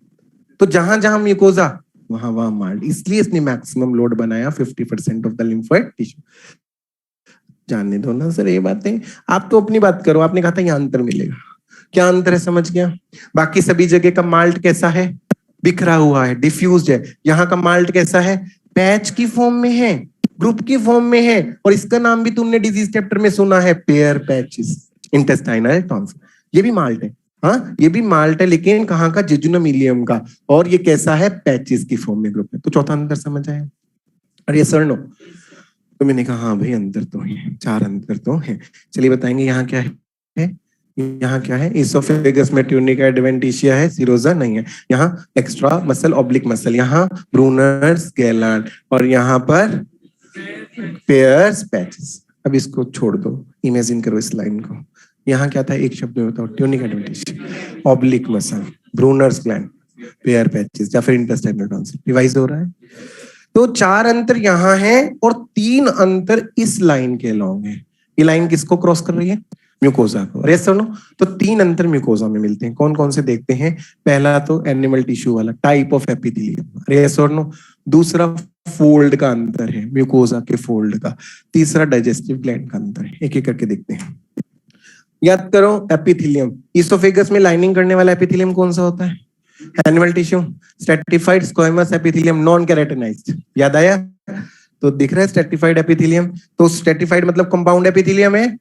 तो जहां जहां म्यूकोजा वहां वहां माल्ट, इसलिए इसने मैक्सिमम लोड बनाया 50% ऑफ द लिम्फोइड टिश्यू। जानने दो ना सर ये बातें, आप तो अपनी बात करो। आपने कहा था यहाँ अंतर मिलेगा, क्या अंतर है? समझ गया? बाकी सभी जगह का माल्ट कैसा है? बिखरा हुआ है, डिफ्यूज्ड है। यहाँ का माल्ट कैसा है? पैच की फॉर्म में है, ग्रुप की फॉर्म में है, और इसका नाम भी तुमने डिजीज चैप्टर में सुना है, पेयर पैचेस, इंटेस्टाइनल टॉन्सिल। ये भी माल्ट है, हाँ ये भी माल्ट है, लेकिन कहाँ का? जेजुनम इलियम का। और ये कैसा है? पैचेस की फॉर्म में, ग्रुप में। तो चौथा अंतर समझ आया? अरे सर नो? तो मैंने कहा हाँ भाई अंतर तो है, 4 अंतर तो है। चलिए बताएंगे यहाँ क्या है? यहाँ क्या है? इसोफेगस में ट्यूनिका एडवेंटिशिया है, सिरोजा नहीं है। यहाँ एक्स्ट्रा मसल, ऑब्लिक मसल, यहाँ ब्रूनर्स गैलांड, और यहाँ पर पेयर्स पैचेस। अब इसको छोड़ दो, इमेजिन करो इस लाइन को। यहाँ क्या था? एक शब्द में बताओ। Tunica adventitia, oblique muscle, Brunner's gland, pair patches, या फिर इंटेस्टाइनल टॉन्सिल। रिवाइज हो रहा है? तो 4 अंतर यहाँ है और 3 अंतर इस लाइन के अलॉन्ग है। ये लाइन किसको क्रॉस कर रही है? म्यूकोजा को। अरे सुनो, तो 3 अंतर म्यूकोजा में मिलते हैं। कौन कौन से देखते हैं? पहला तो एनिमल टिश्यू वाला, टाइप ऑफ एपिथेलियम। अरे सुनो, दूसरा फोल्ड का अंतर है, म्यूकोजा के फोल्ड का। तीसरा डाइजेस्टिव ग्लैंड का अंतर है। एक एक करके देखते हैं। याद करो, एपिथेलियम, इसोफेगस में लाइनिंग करने वाला एपिथेलियम कौन सा होता है? Animal tissue. Stratified squamous epithelium, non keratinised. याद आया? तो दिख रहा है स्ट्रेटिफाइड एपिथेलियम। तो स्ट्रेटिफाइड मतलब कंपाउंड एपिथेलियम है,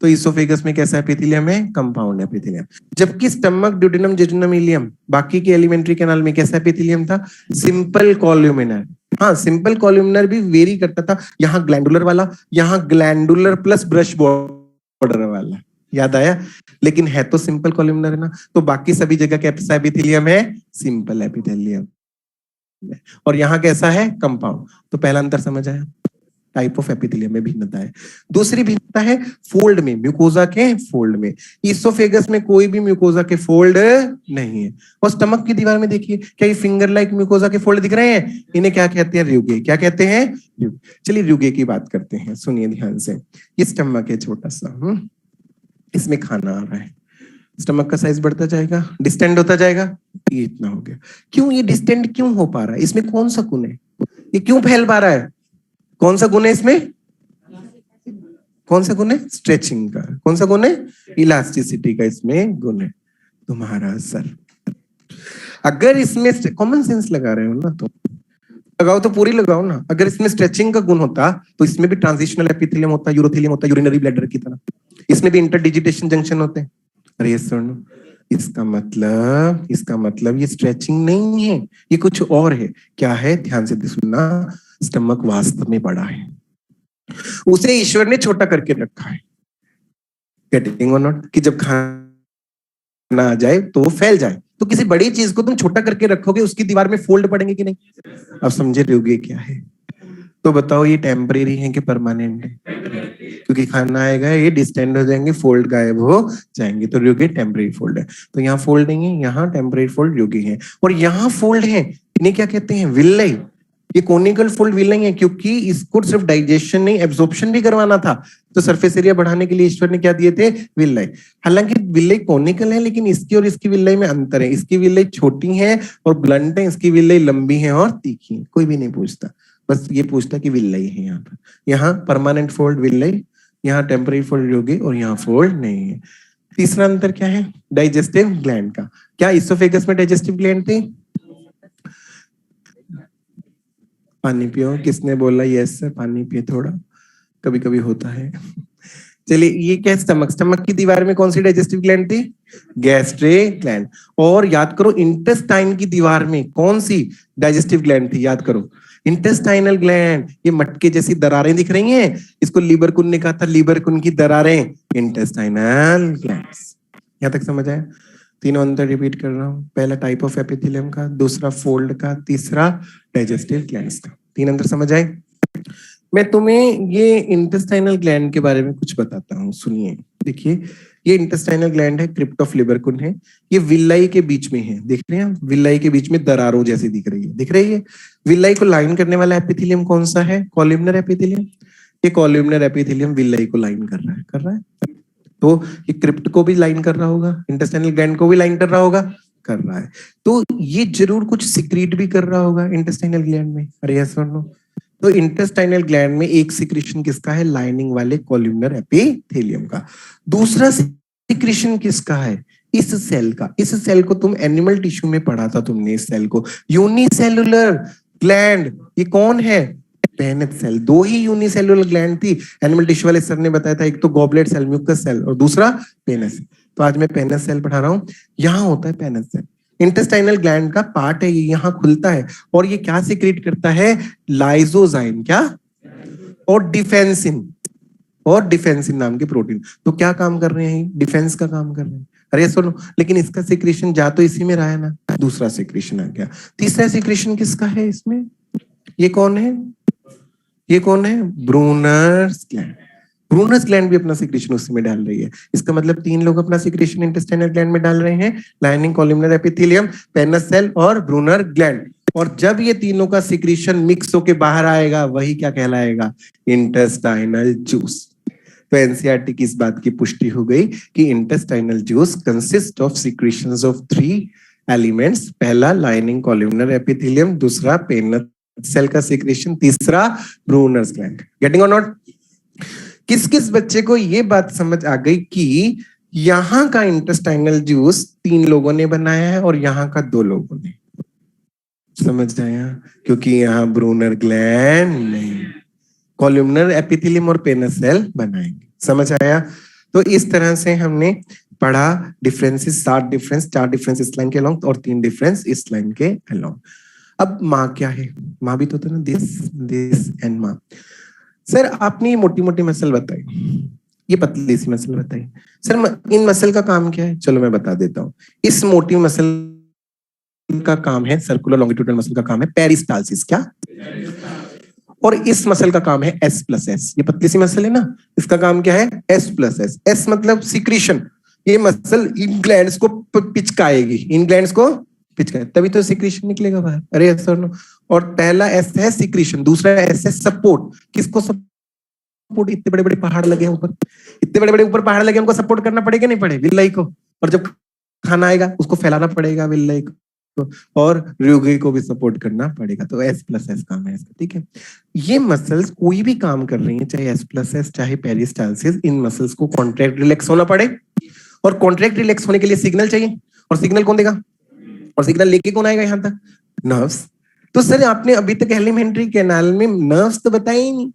तो इसोफेगस में कैसा एपिथेलियम है? Compound epithelium. जबकि स्टमक, ड्यूडेनम, जेजुनम, इलियम, बाकी के एलिमेंट्री कैनाल में कैसा एपिथेलियम था? Simple columnar. हाँ, सिंपल कॉल्यूमिनर भी वेरी करता था, यहाँ ग्लैंडुलर वाला, यहाँ ग्लैंडुलर प्लस ब्रश बॉर्डर वाला। याद आया? लेकिन है तो सिंपल कॉल्यूमिनर है ना, तो बाकी सभी जगह कैसा एपिथेलियम है? Simple epithelium. और यहाँ कैसा है? कंपाउंड। तो पहला अंतर समझ आया? टाइप ऑफ एपिथेलियम में भिन्नता है। दूसरी भिन्नता है फोल्ड में, म्यूकोजा के फोल्ड में। इसोफेगस में कोई भी म्यूकोजा के फोल्ड नहीं है। और स्टमक की दीवार में देखिए, क्या ये फिंगर लाइक म्यूकोजा के फोल्ड दिख रहे हैं? इन्हें क्या कहते हैं? र्यूगे। क्या कहते हैं? र्यूगे। चलिए र्यूगे की बात करते हैं, सुनिए ध्यान से। ये स्टमक है छोटा सा, इसमें खाना आ रहा है, स्टमक का साइज बढ़ता जाएगा, डिस्टेंड होता जाएगा, ये इतना हो गया। क्यों ये डिस्टेंड क्यों हो पा रहा है? इसमें कौन सा गुण है? ये क्यों फैल पा रहा है? कौन सा गुण है इसमें? कौन सा गुण है? स्ट्रेचिंग का। कौन सा गुण है? इलास्टिसिटी का इसमें गुण है। तुम्हारा सर, अगर इसमें कॉमन सेंस लगा रहे हो ना, तो लगाओ तो पूरी लगाओ ना। अगर इसमें स्ट्रेचिंग का गुण होता तो इसमें भी ट्रांजिशनल एपिथेलियम होता, यूरोथेलियम होता, यूरिनरी ब्लैडर की तरह। इसमें भी इंटरडिजिटेशन जंक्शन होते हैं। अरे ये सुनो, इसका मतलब ये स्ट्रेचिंग नहीं है, ये कुछ और है। क्या है? ध्यान से सुनना। स्टमक वास्तव में बड़ा है, उसे ईश्वर ने छोटा करके रखा है। गेटिंग और नॉट? कि जब खाना आ जाए तो वो फैल जाए। तो किसी बड़ी चीज को तुम छोटा करके रखोगे, उसकी दीवार में फोल्ड पड़ेंगे कि नहीं? अब समझे र्यूगे क्या है? तो बताओ ये टेम्परेरी है कि परमानेंट है? क्योंकि खाना आएगा, ये डिस्टेंड हो जाएंगे, फोल्ड गायब हो जाएंगे, तो र्यूगे टेम्परेरी फोल्ड है। तो यहाँ फोल्ड नहीं है, यहाँ टेम्परेरी फोल्ड र्यूगे है। और यहाँ फोल्ड है, इन्हें क्या कहते हैं? विल्लाई। ये कोनिकल फोल्ड विल्लाई है, क्योंकि इसको सिर्फ डाइजेशन नहीं एब्जॉर्प्शन भी करवाना था। तो सरफेस एरिया बढ़ाने के लिए ईश्वर ने क्या दिए थे? विल्लाई। हालांकि विल्लाई कोनिकल है, लेकिन इसकी और इसकी विल्लाई में अंतर है। इसकी विल्लाई छोटी है और ब्लंट है, इसकी विल्लाई लंबी है और तीखी है। कोई भी नहीं पूछता, बस ये पूछता कि विल्लाई है। यहाँ पर, यहाँ परमानेंट फोल्ड विल्लाई, यहाँ टेम्परेरी फोल्ड र्यूगे, और यहाँ फोल्ड नहीं है। तीसरा अंतर क्या है? डाइजेस्टिव ग्लैंड का। क्या इसोफेगस में डाइजेस्टिव ग्लैंड थी? पानी पियो। किसने बोला? यस सर, पानी पिए थोड़ा, कभी कभी होता है। चलिए, ये क्या? स्टमक की दीवार में कौन सी डाइजेस्टिव ग्लैंड थी? Gastric gland. और याद करो, इंटेस्टाइन की दीवार में कौन सी डाइजेस्टिव ग्लैंड थी? याद करो, इंटेस्टाइनल ग्लैंड। ये मटके जैसी दरारें दिख रही हैं, इसको लीबर कुन ने कहा था, लीबर कुन की दरारें, इंटेस्टाइनल ग्लैंड्स। यहां तक समझ आया? तीनों अंतर रिपीट कर रहा हूं। पहला टाइप ऑफ एपिथेलियम का, दूसरा फोल्ड का, तीसरा डाइजेस्टिव ग्लैंड्स का। तीन अंतर समझ आए? मैं तुम्हें ये इंटेस्टाइनल ग्लैंड के बारे में कुछ बताता हूँ, सुनिए। देखिए, ये इंटेस्टाइनल ग्लैंड है, क्रिप्ट ऑफ लिबरकुन है। ये विल्लाई के बीच में है, देख रहे हैं? विल्लाई के बीच में दरारों जैसी दिख रही है, दिख रही है? विल्लाई को लाइन करने वाला एपिथेलियम कौन सा है? Columnar epithelium. ये कॉलमनर एपिथेलियम विल्लाई को लाइन कर रहा है। तो ये क्रिप्ट को भी लाइन कर रहा होगा, इंटेस्टाइनल ग्लैंड को भी लाइन कर रहा होगा, कर रहा है। तो ये जरूर कुछ सिक्रीट भी कर रहा होगा इंटेस्टाइनल ग्लैंड में। अरे यस और नो? तो इंटेस्टाइनल ग्लैंड में एक सिक्रीशन किसका है? लाइनिंग वाले कॉलमनर एपिथेलियम का। दूसरा सिक्रीशन किसका है? इस सेल का। इस सेल को तुम एनिमल टिश्यू में पढ़ा था तुमने, इस सेल को, यूनिसेलुलर ग्लैंड। ये कौन है? Paneth cell. दो ही यूनिसेलुलर ग्लैंड थी एनिमल टिश्यू वाले सर ने बताया था, एक तो गॉबलेट सेल, म्यूकस सेल, और दूसरा पेनिस। तो आज मैं पेनिस सेल पढ़ा रहा हूं। यहां होता है पेनिस सेल, इंटेस्टाइनल ग्लैंड का पार्ट है, ये यहाँ खुलता है। और ये क्या सिक्रीट करता है? लाइजोजाइम। क्या? और डिफेंसिन नाम के प्रोटीन। तो क्या काम कर रहे हैं? डिफेंस का काम कर रहे हैं। अरे सुनो, लेकिन इसका सिक्रीशन जा तो इसी में रहा है ना, दूसरा सिक्रीशन आ गया। तीसरा सिक्रीशन किसका है इसमें? ये कौन है? ये कौन है? Brunner's gland. ब्रूनर्स ग्लैंड भी अपना सिक्रीशन उसी में डाल रही है। इसका मतलब तीन लोग अपना सिक्रीशन इंटेस्टाइनल ग्लैंड में डाल रहे हैं, lining columnar epithelium, Paneth cell और ब्रूनर ग्लैंड। और जब ये तीनों का सिक्रीशन मिक्स होके बाहर आएगा, वही क्या कहलाएगा? Intestinal juice. तो एनसीईआरटी की इस बात की पुष्टि हो गई कि intestinal juice consist of secretions of 3 elements. पहला लाइनिंग कॉलमनर एपिथेलियम, दूसरा पेनिस सेल का सिक्रीशन, तीसरा ब्रूनर्स ग्लैंड। गेटिंग और नॉट? किस किस बच्चे को ये बात समझ आ गई कि यहाँ का इंटेस्टाइनल जूस 3 लोगों ने बनाया है और यहाँ का 2 लोगों ने? समझ आया? क्योंकि यहाँ ब्रूनर ग्लैंड नहीं, कॉलमनर एपिथेलियम और पेनिस सेल बनाएंगे। समझ आया? तो इस तरह से हमने पढ़ा डिफरेंसेस, 7 डिफरेंस, 4 डिफरेंस इस लाइन के अलोंग और 3 डिफरेंस इस लाइन के अलोंग। अब माँ क्या है? माँ भी तो था ना, दिस एंड माँ। सर आपने ये मोटी मोटी मसल बताई, ये पतली सी मसल बताई, सर इन मसल का काम क्या है? चलो मैं बता देता हूँ। इस मोटी मसल का काम है, सर्कुलर लॉन्गिट्यूडनल मसल का काम है पेरिस्टालसिस। क्या? और इस मसल का काम है एस प्लस एस, ये पतली सी मसल है ना, इसका काम क्या है एस प्लस एस। एस मतलब सिक्रीशन, ये मसल इन ग्लैंड्स को पिचकाएगी, इन ग्लैंड्स को पिचकाए तभी तो सिक्रीशन निकलेगा बाहर। अरे यस और नो। और पहला एस है सिक्रीशन, दूसरा एस है सपोर्ट। किसको सपोर्ट? इतने बड़े बड़े पहाड़ लगे हैं ऊपर, इतने बड़े बड़े ऊपर पहाड़ लगे, उनको सपोर्ट करना पड़ेगा नहीं पड़े विल्लाई को, और जब खाना आएगा उसको फैलाना पड़ेगा विल्लाई को, और ryugi को भी सपोर्ट करना पड़ेगा। तो एस प्लस एस काम है इसका, ठीक है। ये मसल्स कोई भी काम कर रही हैं, चाहे एस प्लस एस चाहे पेरिस्टालसिस, इन मसल्स को कॉन्ट्रैक्ट रिलैक्स होना पड़े, और कॉन्ट्रैक्ट रिलैक्स होने के लिए सिग्नल चाहिए, और सिग्नल कौन देगा, और सिग्नल लेके कौन आएगा यहाँ तक, नर्व्स। तो सर आपने अभी तक एलिमेंट्री कैनाल में नर्व्स तो बताया ही नहीं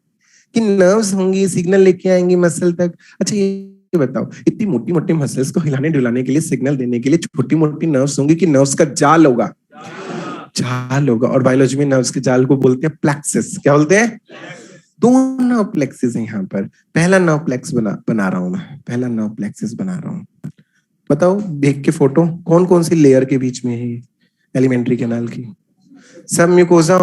कि नर्व्स होंगी सिग्नल लेके आएंगी मसल तक। अच्छा ये बताओ, इतनी मोटी मोटी मसल्स को हिलाने डुलाने के लिए, सिग्नल देने के लिए छोटी मोटी नर्व्स होंगी कि नर्व्स का जाल होगा? जाल होगा। और बायोलॉजी में नर्व्स के जाल को बोलते हैं प्लेक्सिस। क्या बोलते हैं? दो नर्व प्लेक्सिस है यहाँ पर। पहला नर्व प्लेक्स बना रहा हूं मैं, पहला नर्व प्लेक्सिस बना रहा हूँ। बताओ देख के फोटो, कौन कौन सी लेयर के बीच में है एलिमेंट्री कैनाल की? सब म्यूकोजा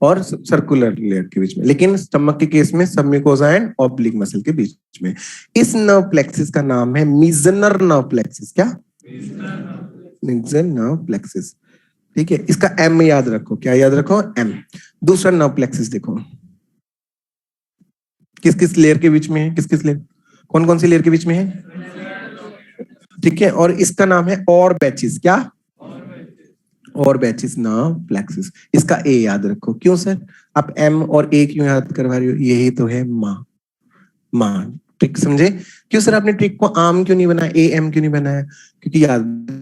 और सर्कुलर लेयर के बीच में, लेकिन स्टमक के केस में सब म्यूकोजा एंड ऑब्लिक मसल के बीच में। इस नर्व प्लेक्सिस का नाम है मीजनर नर्व प्लेक्सिस। क्या? मीजनर नर्व प्लेक्सिस, ठीक है। इसका एम याद रखो, क्या याद रखो? एम। दूसरा नर्व प्लेक्सिस देखो, किस किस लेयर के बीच में है, किस किस लेयर, कौन कौन सी लेयर के बीच में है, ठीक है। और इसका नाम है और बैचिस। क्या? और बैचिस नर्व प्लेक्सिस। इसका ए याद रखो। क्यों सर आप एम और ए क्यों याद करवा रही हो? यही तो है माँ, माँ। ट्रिक समझे? क्यों सर आपने ट्रिक को आम क्यों नहीं बनाया, ए एम क्यों नहीं बनाया? क्योंकि याद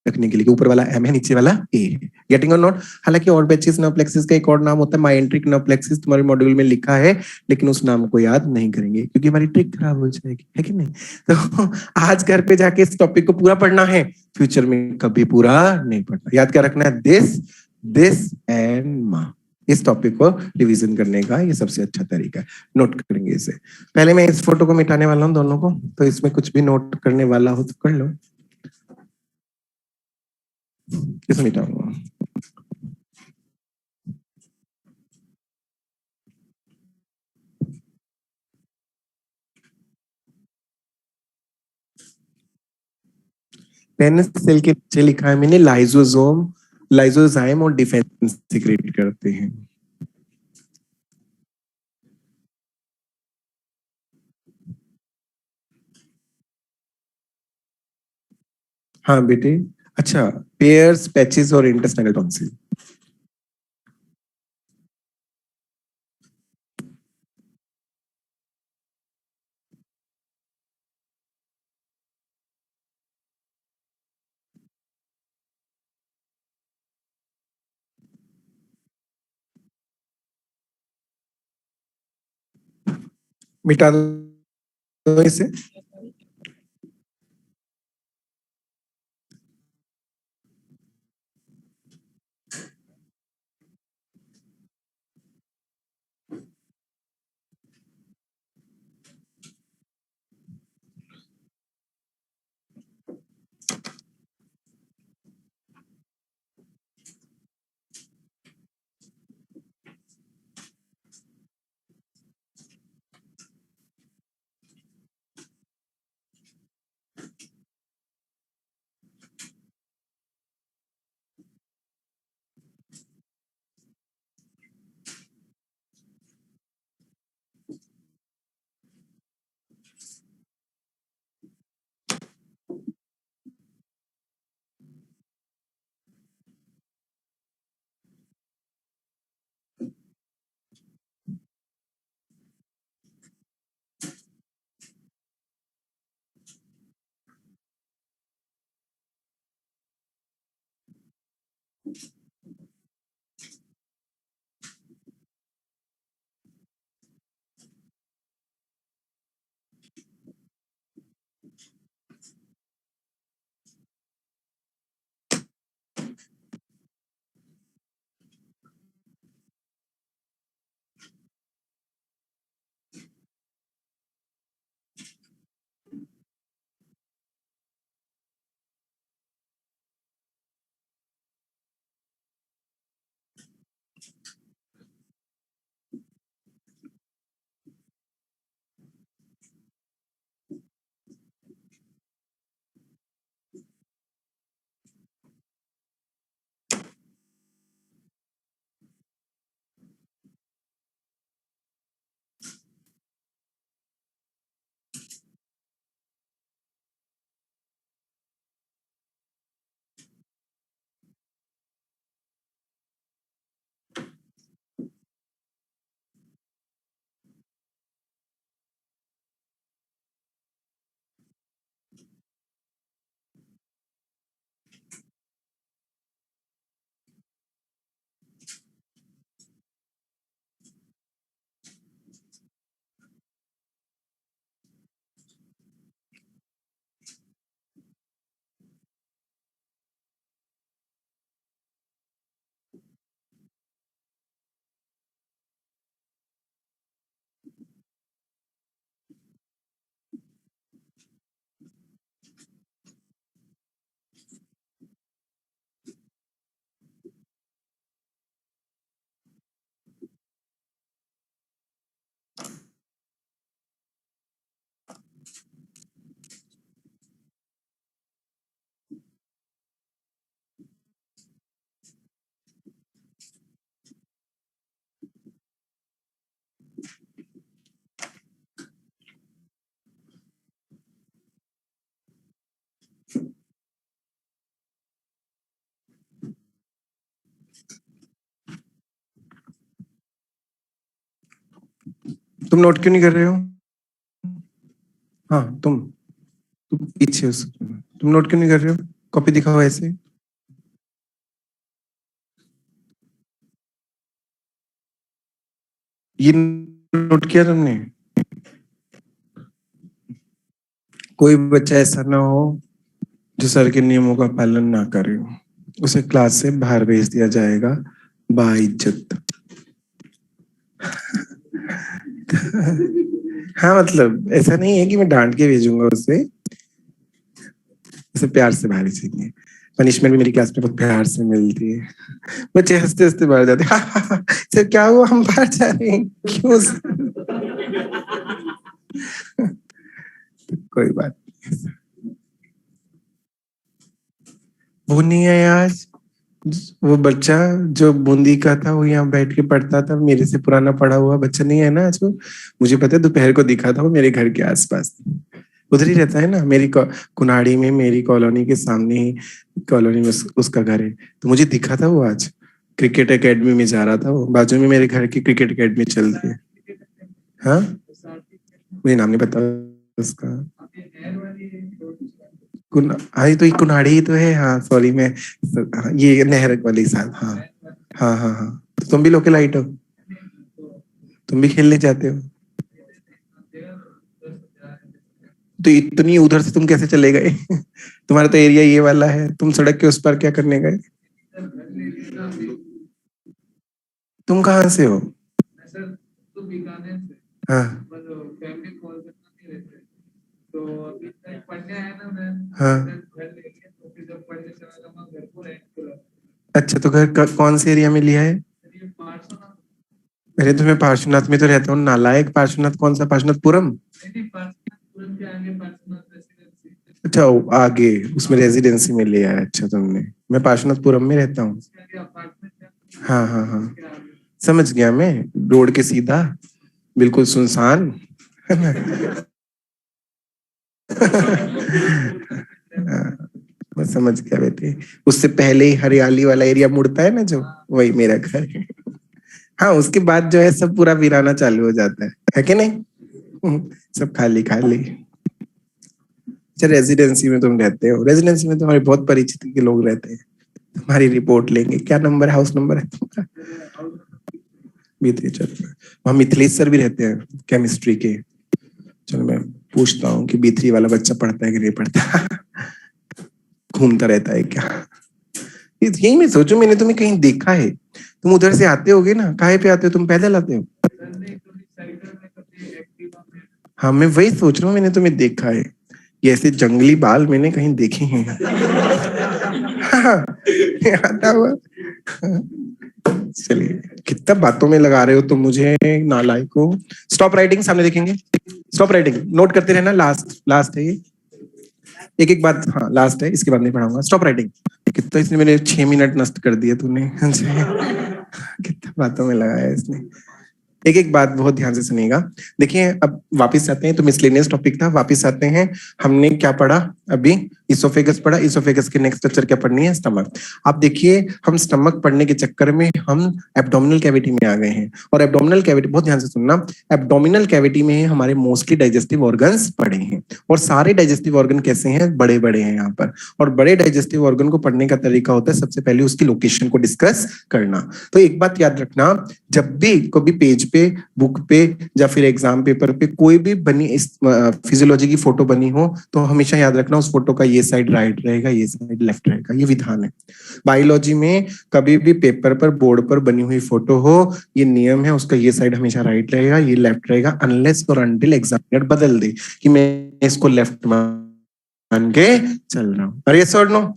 रखने के लिए ऊपर वाला एम है, नीचे वाला ए है। गेटिंग और नॉट? हालांकि और बैचिस नर्व प्लेक्सिस का एक और नाम होता है माइंट्रिक नर्व प्लेक्सिस, तुम्हारे मॉड्यूल में लिखा है, लेकिन उस नाम को याद नहीं करेंगे क्योंकि हमारी ट्रिक खराब हो जाएगी, है कि नहीं? तो आज घर पे जाके इस टॉपिक को पूरा पढ़ना है, फ्यूचर में कभी पूरा नहीं पढ़ना। याद क्या रखना है? दिस, दिस एंड मा। इस टॉपिक को रिवीजन करने का ये सबसे अच्छा तरीका है। नोट करेंगे इसे। पहले मैं इस फोटो को मिटाने वाला हूँ दोनों को, तो इसमें कुछ भी नोट करने वाला हो तो कर लो। किस मिटाऊंगा? पेनिस सेल के नीचे लिखा है मैंने लाइजोसोम, लाइजोजाइम और डिफेंस सिक्रेट करते हैं। हाँ बेटे। अच्छा, पेयर्स, पैचेस और इंटेस्टाइनल टॉन्सिल। मिटा दो इसे। तुम नोट क्यों नहीं कर रहे हो? हाँ तुम पीछे हो, तुम नोट क्यों नहीं कर रहे हो? कॉपी दिखाओ ऐसे। ये नोट किया तुमने? कोई बच्चा ऐसा ना हो जो सर के नियमों का पालन ना करे, उसे क्लास से बाहर भेज दिया जाएगा बाइज्जत। हाँ मतलब ऐसा नहीं है कि मैं डांट के भेजूंगा उसे प्यार से बाहर चाहिए। पनिशमेंट भी मेरी क्लास में बहुत प्यार से मिलती है। बच्चे हंसते हंसते बाहर जाते हैं। सर क्या हुआ, हम बाहर जा रहे हैं, क्यों? तो कोई बात नहीं, वो नहीं है आज। वो बच्चा जो बूंदी का था वो यहाँ बैठ के पढ़ता था, मेरे से पुराना पढ़ा हुआ बच्चा नहीं है ना आज वो। मुझे पता है, दोपहर को दिखा था वो मेरे घर के आसपास, उधर ही रहता है ना, मेरी कुनाड़ी में, मेरी कॉलोनी के सामने ही कॉलोनी में उसका घर है। तो मुझे दिखा था वो आज क्रिकेट एकेडमी में जा रहा था, वो बाजू में मेरे घर की क्रिकेट एकेडमी चलती है। हाँ मुझे नाम नहीं पता उसका। हाँ तो ये कुन्हाड़ी ही तो है। हाँ सॉरी मैं, हाँ, ये नहर वाली साहब। हाँ हाँ हाँ हाँ। तो तुम भी लोकल लाइट हो, तुम भी खेलने जाते हो? तो इतनी उधर से तुम कैसे चले गए? तुम्हारा तो एरिया ये वाला है, तुम सड़क के उस पर क्या करने गए? तुम कहाँ से हो? हाँ तो अभी तक पढ़ने आया ना मैं। हाँ घर लेके तो फिर जब पढ़ने चला था मैं घर को रेंट पर। अच्छा तो घर कौन से एरिया में लिया है? अरे तो मैं पार्श्वनाथ में तो रहता हूँ नालायक। पार्श्वनाथ कौन सा? पार्श्वनाथपुरम? अच्छा आगे उसमें रेजिडेंसी में लिया है। अच्छा तुमने, मैं पार्श्वनाथपुरम में रहता हूँ। हाँ हाँ हाँ समझ गया मैं, रोड के सीधा बिल्कुल सुनसान है ना। मैं समझ गया बेटे, उससे पहले ही हरियाली वाला एरिया मुड़ता है ना जो, वही मेरा घर है। हाँ उसके बाद जो है सब पूरा वीराना चालू हो जाता है कि नहीं? सब खाली खाली। अच्छा रेजिडेंसी में तुम रहते हो? रेजिडेंसी में तुम्हारे बहुत परिचित के लोग रहते हैं, तुम्हारी रिपोर्ट लेंगे। क्या नंबर, हाउस नंबर है तुम्हारा? भीतरी चल, वहाँ मिथिलेश सर भी रहते हैं केमिस्ट्री के। चलो मैं पूछता हूँ कि B3 वाला बच्चा पढ़ता है कि नहीं पढ़ता। घूमता रहता है क्या? यही मैं सोचूं, मैंने तुम्हें कहीं देखा है। तुम उधर से आते होगे ना, काहे पे आते हो तुम? पैदल आते हो? हाँ मैं वही सोच रहा हूँ, मैंने तुम्हें देखा है। ये ऐसे जंगली बाल मैंने कहीं देखे हैं। हाँ, आता हुआ। चलिए कितना बातों में लगा रहे हो तुम मुझे, नालायक को। स्टॉप राइटिंग सामने देखेंगे, स्टॉप राइटिंग नोट करते रहना। लास्ट लास्ट है ये, एक एक बात। हाँ लास्ट है, इसके बाद नहीं पढ़ाऊंगा। Stop writing. कितना इसने मेरे 6 मिनट नष्ट कर दिए तूने। कितना बातों में लगाया इसने। एक एक बात बहुत ध्यान से सुनिएगा। देखिए अब वापस आते हैं, तो मिसलेनियस टॉपिक था, वापस आते हैं। हमने क्या पढ़ा अभी? इसोफेगस पढ़ा। इसोफेगस के नेक्स्ट स्ट्रक्चर क्या पढ़नी है? स्टमक। आप देखिए हम स्टमक पढ़ने के चक्कर में हम एब्डोमिनल कैविटी में आ गए हैं। और एब्डोमिनल कैविटी, बहुत ध्यान से सुनना, एब्डोमिनल कैविटी में हमारे मोस्टली डाइजेस्टिव ऑर्गन्स पड़े हैं। और सारे डाइजेस्टिव ऑर्गन कैसे हैं? बड़े बड़े हैं यहाँ पर। और बड़े डाइजेस्टिव ऑर्गन को पढ़ने का तरीका होता है सबसे पहले उसकी लोकेशन को डिस्कस करना। तो एक बात याद रखना, जब भी कभी पेज पे, बुक पे या फिर एग्जाम पेपर पे कोई भी बनी इस फिजियोलॉजी की फोटो बनी हो, तो हमेशा याद रखना उस फोटो का ये साइड राइट रहेगा, ये साइड लेफ्ट रहेगा। ये विधान है बायोलॉजी में। कभी भी पेपर पर, बोर्ड पर बनी हुई फोटो हो, ये नियम है, उसका ये साइड हमेशा राइट रहेगा, ये लेफ्ट रहेगा, अनलेस और अनटिल एग्जामिनर बदल दे कि मैं इसको लेफ्ट मान के चल रहा हूँ। अरे यस और नो?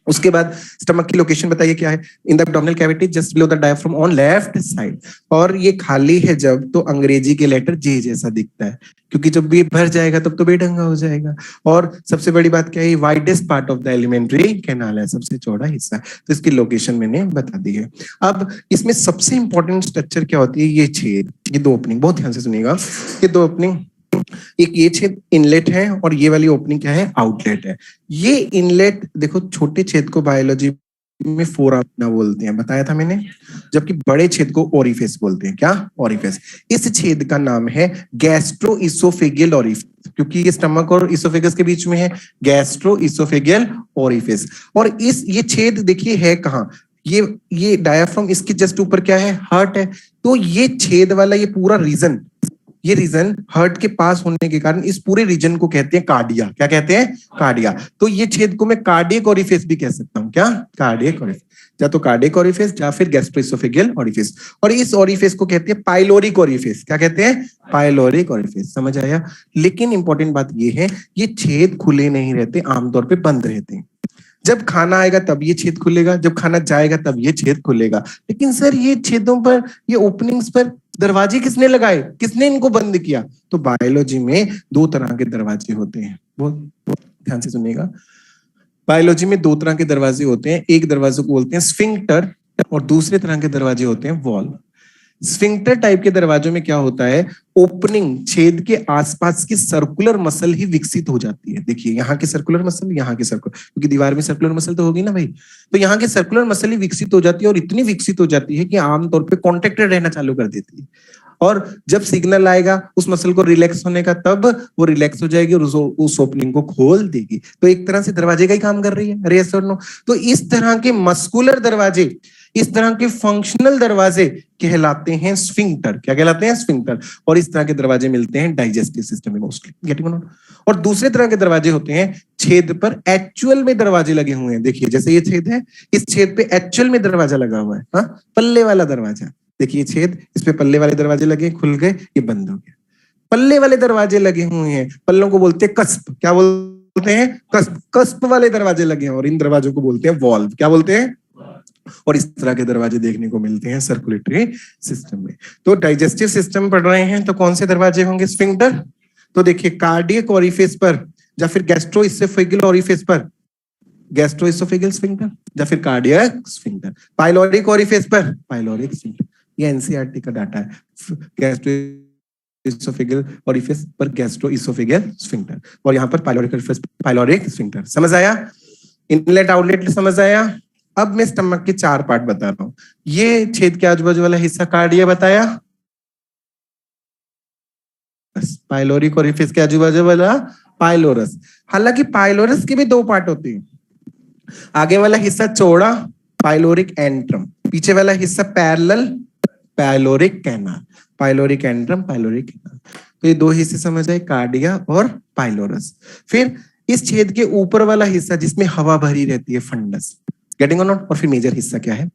उसके बाद स्टमक की लोकेशन बताइए क्या है? In the abdominal cavity just below the diaphragm on left side. और ये खाली है जब, तो अंग्रेजी के लेटर जे जैसा दिखता है, क्योंकि जब ये भर जाएगा तब तो बेढंगा हो जाएगा। और सबसे बड़ी बात क्या है? Widest part of the alimentary canal है, सबसे चौड़ा हिस्सा। तो इसकी लोकेशन मैंने बता दी है। अब इसमें सबसे इंपॉर्टेंट स्ट्रक्चर क्या होती है? ये छेद, ये दो ओपनिंग, बहुत ध्यान से सुनिएगा। ये दो ओपनिंग, एक ये छेद इनलेट है और ये वाली ओपनिंग क्या है? आउटलेट है। ये इनलेट देखो, छोटे छेद को बायोलॉजी में फोरामिना बोलते हैं, बताया था मैंने, जबकि बड़े छेद को ओरिफिस बोलते हैं। क्या? ओरिफिस। इस छेद का नाम है गैस्ट्रो इसोफेगियल ओरिफिस, क्योंकि ये स्टमक और इसोफेगस के बीच में है, गैस्ट्रो इसोफेगियल ओरिफिस। और ये छेद देखिए है कहाँ, ये डायाफ्राम, इसके जस्ट ऊपर क्या है? हार्ट है। तो ये छेद वाला ये पूरा रीजन, ये रीजन हार्ट के पास होने के कारण इस पूरे रीजन को कहते हैं कार्डिया। क्या कहते हैं? कार्डिया। तो ये छेद को मैं कार्डियक ओरिफिस भी कह सकता हूं। क्या? कार्डियक ओरिफिस, या तो कार्डियक ओरिफिस या फिर गैस्ट्रोइसोफेगियल ओरिफिस। और इस ओरिफिस को कहते हैं पाइलोरिक ओरिफिस। क्या कहते हैं? Pyloric orifice. समझ आया? लेकिन इंपॉर्टेंट बात ये है, ये छेद खुले नहीं रहते, आमतौर पर बंद रहते हैं। जब खाना आएगा तब ये छेद खुलेगा, जब खाना जाएगा तब ये छेद खुलेगा। लेकिन सर ये छेदों पर, ये ओपनिंग्स पर दरवाजे किसने लगाए, किसने इनको बंद किया? तो बायोलॉजी में दो तरह के दरवाजे होते हैं, बहुत ध्यान से सुनिएगा। बायोलॉजी में दो तरह के दरवाजे होते हैं, एक दरवाजे को बोलते हैं स्फिंक्टर और दूसरे तरह के दरवाजे होते हैं वॉल्व। स्फिंक्टर टाइप के दरवाजों में क्या होता है, ओपनिंग छेद के आसपास की सर्कुलर मसल ही विकसित हो जाती है। देखिए यहाँ की सर्कुलर मसल, यहाँ की सर्कुलर, क्योंकि दीवार में सर्कुलर मसल तो होगी ना भाई, तो यहाँ की सर्कुलर मसल ही विकसित हो जाती है और इतनी विकसित हो जाती है कि आमतौर पे कॉन्ट्रैक्टेड रहना चालू कर देती है। और जब सिग्नल आएगा उस मसल को रिलैक्स होने का, तब वो रिलैक्स हो जाएगी और उस ओपनिंग को खोल देगी। तो एक तरह से दरवाजे का ही काम कर रही है। अरे यस और नो? तो इस तरह के मस्कुलर दरवाजे, इस तरह के फंक्शनल दरवाजे कहलाते हैं स्फिंक्टर। क्या कहलाते हैं? स्फिंक्टर। और इस तरह के दरवाजे मिलते हैं डाइजेस्टिव सिस्टम में मोस्टली। Getting it? और दूसरे तरह के दरवाजे होते हैं छेद पर एक्चुअल में दरवाजे लगे हुए हैं। देखिए जैसे ये छेद है, इस छेद पे एक्चुअल में दरवाजा लगा हुआ है, हाँ, पल्ले वाला दरवाजा। देखिए छेद, इस पे पल्ले वाले दरवाजे लगे, खुल गए, ये बंद हो गया। पल्ले वाले दरवाजे लगे हुए हैं, पल्लों को बोलते हैं कस्प। क्या बोलते हैं? कस्प। कस्प वाले दरवाजे लगे हैं और इन दरवाजों को बोलते हैं वॉल्व। क्या बोलते हैं? और इस तरह के दरवाजे देखने को मिलते हैं सर्कुलेटरी सिस्टम में। तो डाइजेस्टिव सिस्टम पढ़ रहे हैं तो कौन से दरवाजे होंगे? स्फिंक्टर। तो देखिए कार्डियक ओरिफिस पर या फिर गैस्ट्रोइसोफेगियल ओरिफिस पर गैस्ट्रोइसोफेगियल स्फिंक्टर, या फिर कार्डियक स्फिंक्टर। पाइलोरिक ओरिफिस पर पाइलोरिक स्फिंक्टर। ये एनसीईआरटी का डाटा है। गैस्ट्रोइसोफेगियल ओरिफिस पर गैस्ट्रोइसोफेगियल स्फिंक्टर, और यहाँ पर पाइलोरिक ओरिफिस पाइलोरिक स्फिंक्टर। समझ आया? इनलेट आउटलेट समझ आया? अब मैं स्टमक के चार पार्ट बता रहा हूं। ये छेद के आजू बाजू वाला हिस्सा कार्डिया बताया, पाइलोरिक ओरिफिस के आजू बाजू वाला पाइलोरस। हालांकि पाइलोरस के भी दो पार्ट होते हैं, आगे वाला हिस्सा चौड़ा पाइलोरिक एंट्रम, पीछे वाला हिस्सा parallel pyloric canal. Pyloric antrum, pyloric canal. तो ये दो हिस्से समझ आए, कार्डिया और पाइलोरस। फिर इस छेद के ऊपर वाला हिस्सा जिसमें हवा भरी रहती है, फंडस। गेटिंग और नॉट? और फिर मेजर हिस्सा क्या है?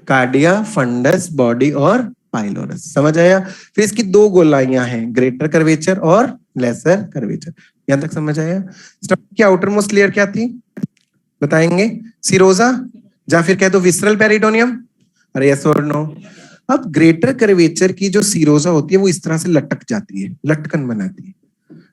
कार्डिया, फंडस, बॉडी और पाइलोरस। समझ आया? फिर इसकी दो गोलाइयां हैं, ग्रेटर कर्वेचर और लेसर कर्वेचर। यहां तक समझ आया? स्टमक की आउटर मोस्ट लेयर क्या थी बताएंगे? सिरोजा, या फिर कह दो विसरल पेरिटोनियम। अरे यस और नो? अब ग्रेटर कर्वेचर की जो सिरोजा होती है वो इस तरह से लटक जाती है, लटकन बनाती है।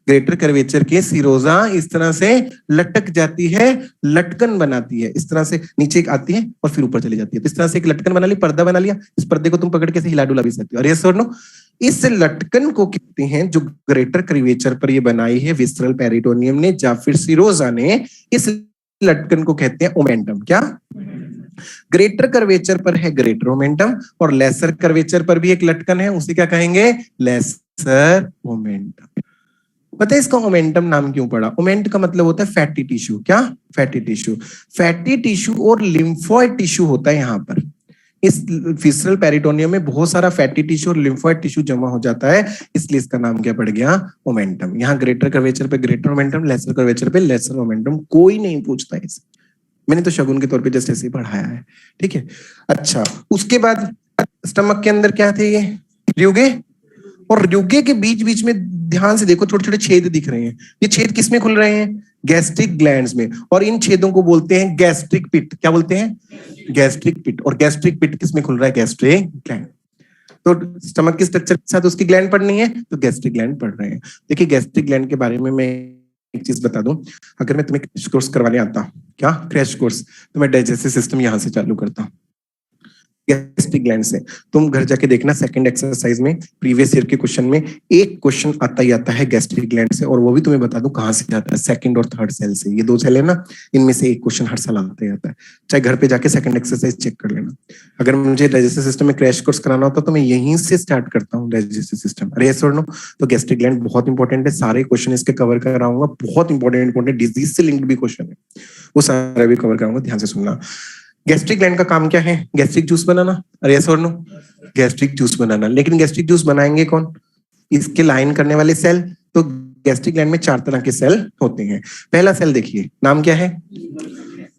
ग्रेटर कर्वेचर के सिरोजा इस तरह से लटक जाती है, लटकन बनाती है, इस तरह से नीचे आती है और फिर ऊपर चली जाती है। तो इस तरह से एक लटकन बना ली, पर्दा बना लिया, इस पर्दे को तुम पकड़ के हिला डुला भी सकते हो। अरे यस और नो? इस लटकन को कहते हैं, जो ग्रेटर कर्वेचर पर ये बनाई है विसरल पेरिटोनियम ने या फिर सिरोजा ने, इस लटकन को कहते हैं ओमेंटम। क्या? ग्रेटर कर्वेचर पर है ग्रेटर ओमेंटम, और लेसर कर्वेचर पर भी एक लटकन है, उसे क्या कहेंगे? Lesser omentum. पता है इसका ओमेंटम नाम क्यों पड़ा? ओमेंट का मतलब होता है फैटी टिश्यू। क्या? Fatty tissue. फैटी टिश्यू और लिम्फोइड टिश्यू होता है यहाँ पर। इस विसरल पेरिटोनियम में बहुत सारा फैटी टिश्यू और लिम्फोइड टिश्यू जमा हो जाता है, इसलिए इसका नाम क्या पड़ गया? ओमेंटम। यहाँ ग्रेटर कर्वेचर पे ग्रेटर ओमेंटम, लेसर कर्वेचर पे लेसर ओमेंटम। कोई नहीं पूछता इसे, मैंने तो शगुन के तौर पे जस्ट ऐसे ही पढ़ाया है। ठीक है, अच्छा। उसके बाद स्टमक के अंदर क्या थे? ये ल्यूगे, और ल्यूगे के बीच बीच में ध्यान से देखो छोटे छोटे छेद दिख रहे हैं। ये छेद किसमें खुल रहे हैं? गैस्ट्रिक ग्लैंड्स में, और इन छेदों को बोलते हैं गैस्ट्रिक पिट। क्या बोलते हैं? गैस्ट्रिक पिट। और गैस्ट्रिक पिट किसमें खुल रहा है? Gastric gland. तो स्टमक के स्ट्रक्चर के साथ उसकी ग्लैंड पढ़नी है तो गैस्ट्रिक ग्लैंड पढ़ रहे हैं। देखिए गैस्ट्रिक ग्लैंड के बारे में मैं एक चीज बता दूं, अगर मैं तुम्हें क्रैश कोर्स करवाने आता, क्या क्रैश कोर्स, तो मैं डाइजेस्टिव सिस्टम यहां से चालू करता हूं। गैस्ट्रिक ग्लैंड से। तुम घर जाके देखना सेकंड एक्सरसाइज में प्रीवियस ईयर के क्वेश्चन में एक क्वेश्चन आता ही आता है गैस्ट्रिक ग्लैंड से, और वो भी तुम्हें बता दूं कहां से आता है, सेकंड और थर्ड सेल से। ये दो सेल है ना, इनमें से एक क्वेश्चन हर साल आता ही आता है। चाहे घर पे जाके सेकंड एक्सरसाइज चेक कर लेना। अगर मुझे डाइजेस्टिव सिस्टम में क्रैश कोर्स कराना होता तो मैं यहीं से स्टार्ट करता हूँ डाइजेस्टिव सिस्टम। अरे यस और नो? तो गैस्ट्रिक ग्लैंड बहुत इंपॉर्टेंट है, सारे क्वेश्चन इसके कवर कराऊंगा, बहुत इंपॉर्टेंट डिजीज से लिंक्ड भी क्वेश्चन है, वो सारा भी कवर कराऊंगा, ध्यान से सुनना। गैस्ट्रिक ग्लैंड का काम क्या है? गैस्ट्रिक जूस बनाना। अरे यस और नो? गैस्ट्रिक जूस बनाना। लेकिन गैस्ट्रिक जूस बनाएंगे कौन? इसके लाइन करने वाले सेल। तो गैस्ट्रिक ग्लैंड में 4 तरह के सेल होते हैं। पहला सेल देखिए, नाम क्या है?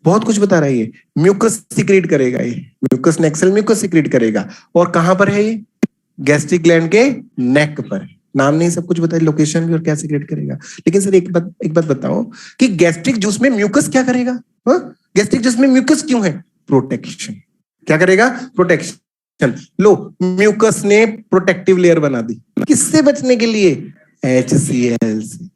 बहुत कुछ बता रहा है ये। म्यूकस सिक्रीट करेगा, ये म्यूकस नेक सेल म्यूकस सिक्रीट करेगा। और कहां पर है ये? गैस्ट्रिक ग्लैंड के नेक पर। नाम नहीं सब कुछ बताया, लोकेशन भी और क्या सिक्रेट करेगा। लेकिन सर एक बात बताओ कि गैस्ट्रिक जूस में म्यूकस क्या करेगा? गैस्ट्रिक जूस में म्यूकस क्यों है? प्रोटेक्शन। क्या करेगा? प्रोटेक्शन। लो, म्यूकस ने प्रोटेक्टिव लेयर बना दी, किससे बचने के लिए? HCl से,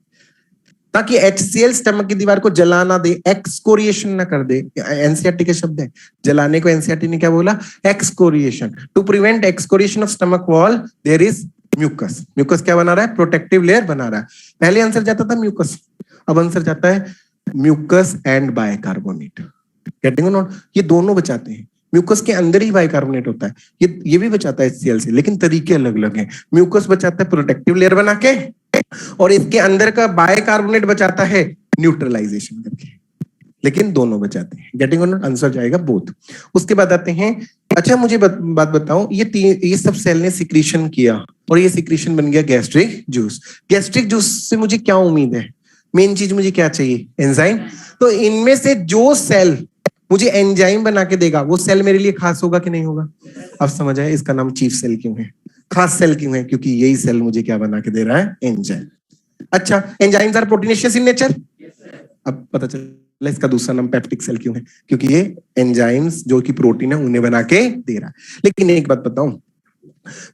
ताकि HCl स्टमक की दीवार को जला ना दे, एक्सकोरिएशन ना कर दे। एनसीईआरटी के शब्द है, जलाने को एनसीईआरटी ने क्या बोला? Excoriation. To prevent excoriation of stomach wall there is mucus. Mucus क्या बना रहा है? प्रोटेक्टिव लेयर बना रहा है। पहले आंसर जाता था म्यूकस, अब आंसर जाता है म्यूकस एंड बाइकार्बोनेट। गेटिंग और नॉट? ये दोनों बचाते हैं। म्यूकस के अंदर ही बाइकार्बोनेट होता है, ये भी बचाता है HCl से, लेकिन तरीके अलग अलग हैं। म्यूकस बचाता है प्रोटेक्टिव लेयर बना के, और इसके अंदर का बाइकार्बोनेट बचाता है न्यूट्रलाइजेशन करके, लेकिन दोनों बचाते हैं। गेटिंग और नॉट? आंसर जाएगा बोथ। उसके बाद आते हैं, अच्छा मुझे बात बताओ, ये सब सेल ने सिक्रीशन किया और ये सिक्रीशन बन गया गैस्ट्रिक जूस। गैस्ट्रिक जूस से मुझे क्या उम्मीद है? मेन चीज मुझे क्या चाहिए? एंजाइम। तो इनमें से जो सेल मुझे एंजाइम बना के देगा वो सेल मेरे लिए खास होगा कि नहीं होगा? अब समझ आया इसका नाम चीफ सेल क्यों है, खास सेल क्यों है? क्योंकि यही सेल मुझे क्या बना के दे रहा है? एंजाइम। अच्छा, enzymes are proteinaceous in nature. अब पता चला इसका दूसरा नाम पेप्टिक सेल क्यों है? क्योंकि ये एंजाइम्स जो कि प्रोटीन है उन्हें बना के दे रहा है। लेकिन एक बात बताऊं,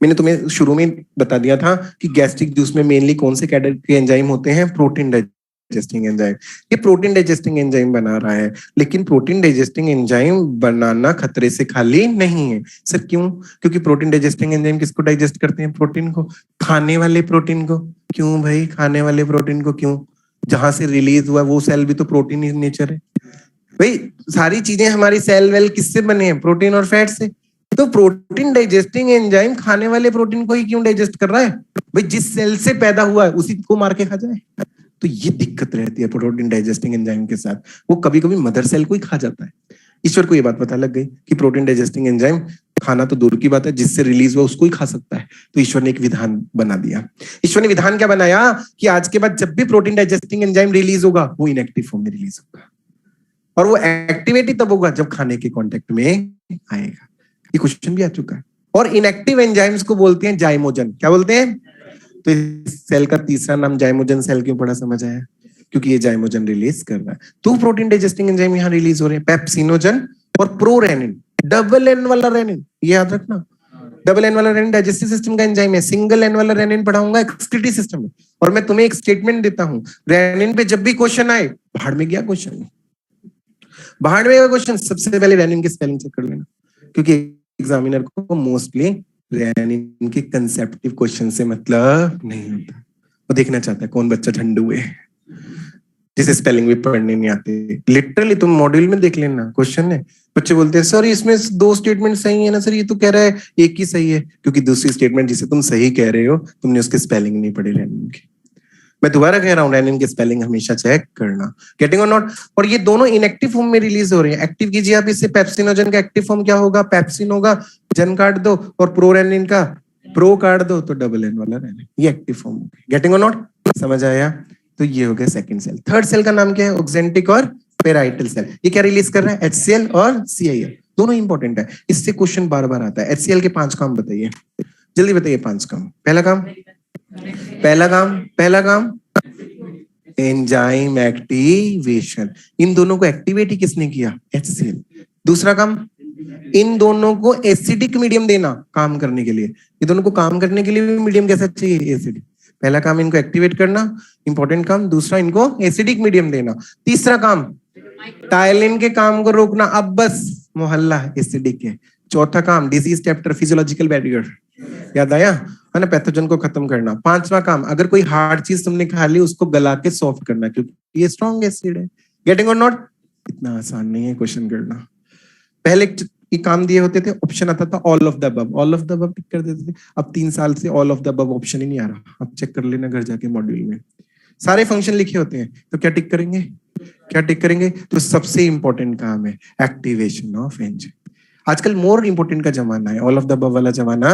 मैंने तुम्हें शुरू में बता दिया था कि गैस्ट्रिक जूस में मेनली कौन से कैटेगरी के एंजाइम होते हैं? Protein digesting enzyme. ये प्रोटीन डाइजेस्टिंग एंजाइम बना रहा है, लेकिन प्रोटीन डाइजेस्टिंग एंजाइम बनाना खतरे से खाली नहीं है। सर क्यों? क्योंकि प्रोटीन डाइजेस्टिंग एंजाइम किसको डाइजेस्ट करते हैं? प्रोटीन को, खाने वाले प्रोटीन को। क्यों भाई? खाने वाले प्रोटीन को क्यों? जहां से रिलीज हुआ वो सेल भी तो प्रोटीन इन नेचर है भाई। सारी चीजें हमारी सेल वेल किससे बने हैं? प्रोटीन और फैट से। तो प्रोटीन डाइजेस्टिंग एंजाइम खाने वाले प्रोटीन को ही क्यों डाइजेस्ट कर रहा है? भाई जिस सेल से पैदा हुआ है उसी को मार के खा जाए। तो ये दिक्कत रहती है प्रोटीन डाइजेस्टिंग एंजाइम के साथ, वो कभी कभी मदर सेल को ही खा जाता है। ईश्वर को ये बात पता लग गई कि प्रोटीन डाइजेस्टिंग एंजाइम खाना तो दूर की बात है, जिससे रिलीज हुआ उसको ही खा सकता है। तो ईश्वर ने एक विधान बना दिया। ईश्वर ने विधान क्या बनाया कि आज के बाद जब भी प्रोटीन डाइजेस्टिंग एंजाइम रिलीज होगा वो इनएक्टिव फॉर्म में रिलीज होगा, और वो एक्टिवेट ही तब होगा जब खाने के कांटेक्ट में आएगा। ये क्वेश्चन भी आ चुका है। और इनएक्टिव एंजाइम्स को बोलते हैं जाइमोजन। क्या बोलते हैं? तो इस सेल का तीसरा नाम जाइमोजन सेल क्यों पड़ा? समझ आया? क्योंकि ये जाइमोजन रिलीज कर रहा है। तो प्रोटीन डाइजेस्टिंग एंजाइम यहाँ रिलीज हो रहे हैं, पेप्सिनोजन और प्रोरेनिन। डबल एन वाला रेनिन, ये याद रखना। डबल एन वाला रेनिन डाइजेस्टिव सिस्टम का एंजाइम है, सिंगल एन वाला रेनिन पढ़ाऊंगा एक्सक्रीटरी सिस्टम में। और मैं तुम्हें एक स्टेटमेंट देता हूं, रेनिन पे जब भी क्वेश्चन आए, भाड़ में गया क्वेश्चन, भाड़ में गया क्वेश्चन, सबसे पहले रेनिन की स्पेलिंग चेक कर लेना, क्योंकि एग्जामिनर को मोस्टली रेनिन के कंसेप्टिव क्वेश्चन से मतलब नहीं होता। वो देखना चाहता है कौन बच्चा झंडू है जिसे स्पेलिंग भी पढ़ने नहीं आते। लिटरली तुम मॉड्यूल में देख लेना, क्वेश्चन है, बच्चे बोलते हैं सर इसमें 2 स्टेटमेंट सही है ना सर, ये तो कह रहा है एक ही सही है, क्योंकि दूसरी स्टेटमेंट जिसे तुम सही कह रहे हो तुमने उसके स्पेलिंग नहीं पढ़े रेनिन की। मैं दोबारा कह रहा हूँ, रेनिन की स्पेलिंग हमेशा चेक करना। गेटिंग और नॉट? और ये दोनों इनएक्टिव फॉर्म में रिलीज हो रहे हैं। एक्टिव कीजिए आप इससे, पेप्सिनोजन का एक्टिव फॉर्म क्या होगा? पेप्सिन होगा, जन काट दो, और प्रोरेनिन का प्रो काट दो तो डबल एन वाला रेनिन, ये एक्टिव फॉर्म हो गया। गेटिंग और नॉट? समझ आया? तो ये हो गया सेकंड सेल। थर्ड सेल का नाम क्या है? ऑक्जेंटिक और पेराइटल सेल। ये क्या रिलीज कर रहा है? HCl और CIL। दोनों इंपॉर्टेंट है, इससे क्वेश्चन बार बार आता है। HCl के 5 काम बताइए, जल्दी बताइए 5 काम। पहला काम एंजाइम एक्टिवेशन। इन दोनों को एक्टिवेट ही किसने किया? HCl। दूसरा काम, इन दोनों को एसिडिक मीडियम देना काम करने के लिए। ये दोनों को काम करने के लिए मीडियम कैसा चाहिए? एसिडिक। पहला काम इनको एक्टिवेट करना, इंपॉर्टेंट काम। दूसरा इनको एसिडिक मीडियम देना। तीसरा काम टाइलिन के काम को रोकना। अब बस मोहल्ला एसिडिक है, चौथा काम डिजीज चैप्टर फिजियोलॉजिकल बैरियर, याद आया है ना, पैथोजन को खत्म करना। पांचवा काम, अगर कोई हार्ड चीज तुमने खा ली उसको गला के सॉफ्ट करना, क्योंकि ये स्ट्रॉन्ग एसिड है। गेटिंग और नॉट? इतना आसान नहीं है क्वेश्चन करना। पहले ये काम दिए होते थे, ऑप्शन आता था all of the above, all of the above tick कर देते थे। अब 3 साल से all of the above option ही नहीं आ रहा, अब चेक कर लेना घर जाके मॉड्यूल में, सारे फंक्शन लिखे होते हैं। तो क्या टिक करेंगे, क्या टिक करेंगे? तो सबसे इंपॉर्टेंट काम है एक्टिवेशन ऑफ एंजाइम। आजकल मोर इंपोर्टेंट का जमाना है, ऑल ऑफ द अबव वाला जमाना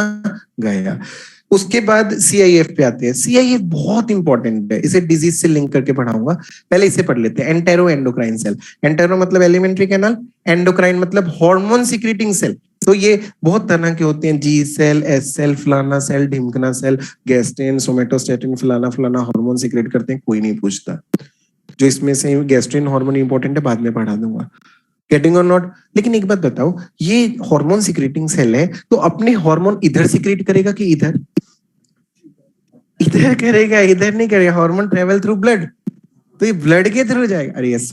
गया। उसके बाद सीआईएफ पे आते हैं। सीआईएफ बहुत इंपॉर्टेंट है, इसे डिजीज से लिंक करके पढ़ाऊंगा। पहले इसे पढ़ लेते हैं, एंटेरो एंडोक्राइन सेल। एंटेरो मतलब एलिमेंट्री कैनाल, एंडोक्राइन मतलब हार्मोन सिक्रीटिंग सेल। तो ये बहुत तरह के होते हैं, जी सेल, एस सेल, फलाना सेल, ढिमकना सेल, गैस्ट्रिन, सोमेटोस्टेटिन, फलाना फलाना हार्मोन सिक्रेट करते हैं, कोई नहीं पूछता। जो इसमें से गैस्ट्रिन हार्मोन इंपॉर्टेंट है, बाद में पढ़ा दूंगा। गेटिंग और नॉट? लेकिन एक बात बताओ, ये हार्मोन सिक्रेटिंग सेल है तो अपने हार्मोन इधर सिक्रेट करेगा कि इधर? इधर करेगा, इधर नहीं करेगा। हार्मोन ट्रेवल थ्रू ब्लड, तो ये ब्लड के थ्रू जाएगा। अरे यस,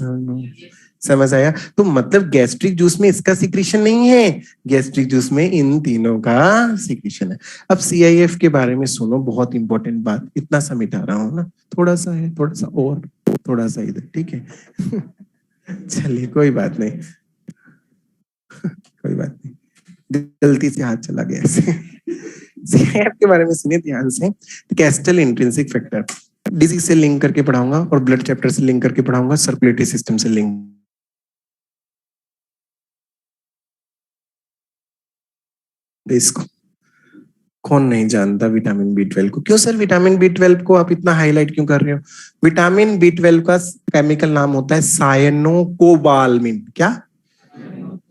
समझ आया? तो मतलब गैस्ट्रिक जूस में इसका सिक्रीशन नहीं है, गैस्ट्रिक जूस में इन तीनों का सिक्रीशन है। अब सीआईएफ के बारे में सुनो, बहुत इंपॉर्टेंट बात, इतना सा मिटा रहा हूं ना, थोड़ा सा है, थोड़ा सा और, थोड़ा सा इधर, ठीक है? चलिए कोई बात नहीं, कोई बात नहीं, गलती से हाथ चला गया ऐसे। सीआईएफ के बारे में सुनिए ध्यान से। कैस्टल इंट्रिंसिक फैक्टर डिजीज से लिंक करके पढ़ाऊंगा, और ब्लड चैप्टर से लिंक करके पढ़ाऊंगा, सर्कुलेटरी सिस्टम से लिंक। इसको कौन नहीं जानता विटामिन बी 12 को? क्यों सर विटामिन बी 12 को आप इतना हाईलाइट क्यों कर रहे हो? विटामिन बी 12 का केमिकल नाम होता है सायनोकोबाल्मिन। क्या?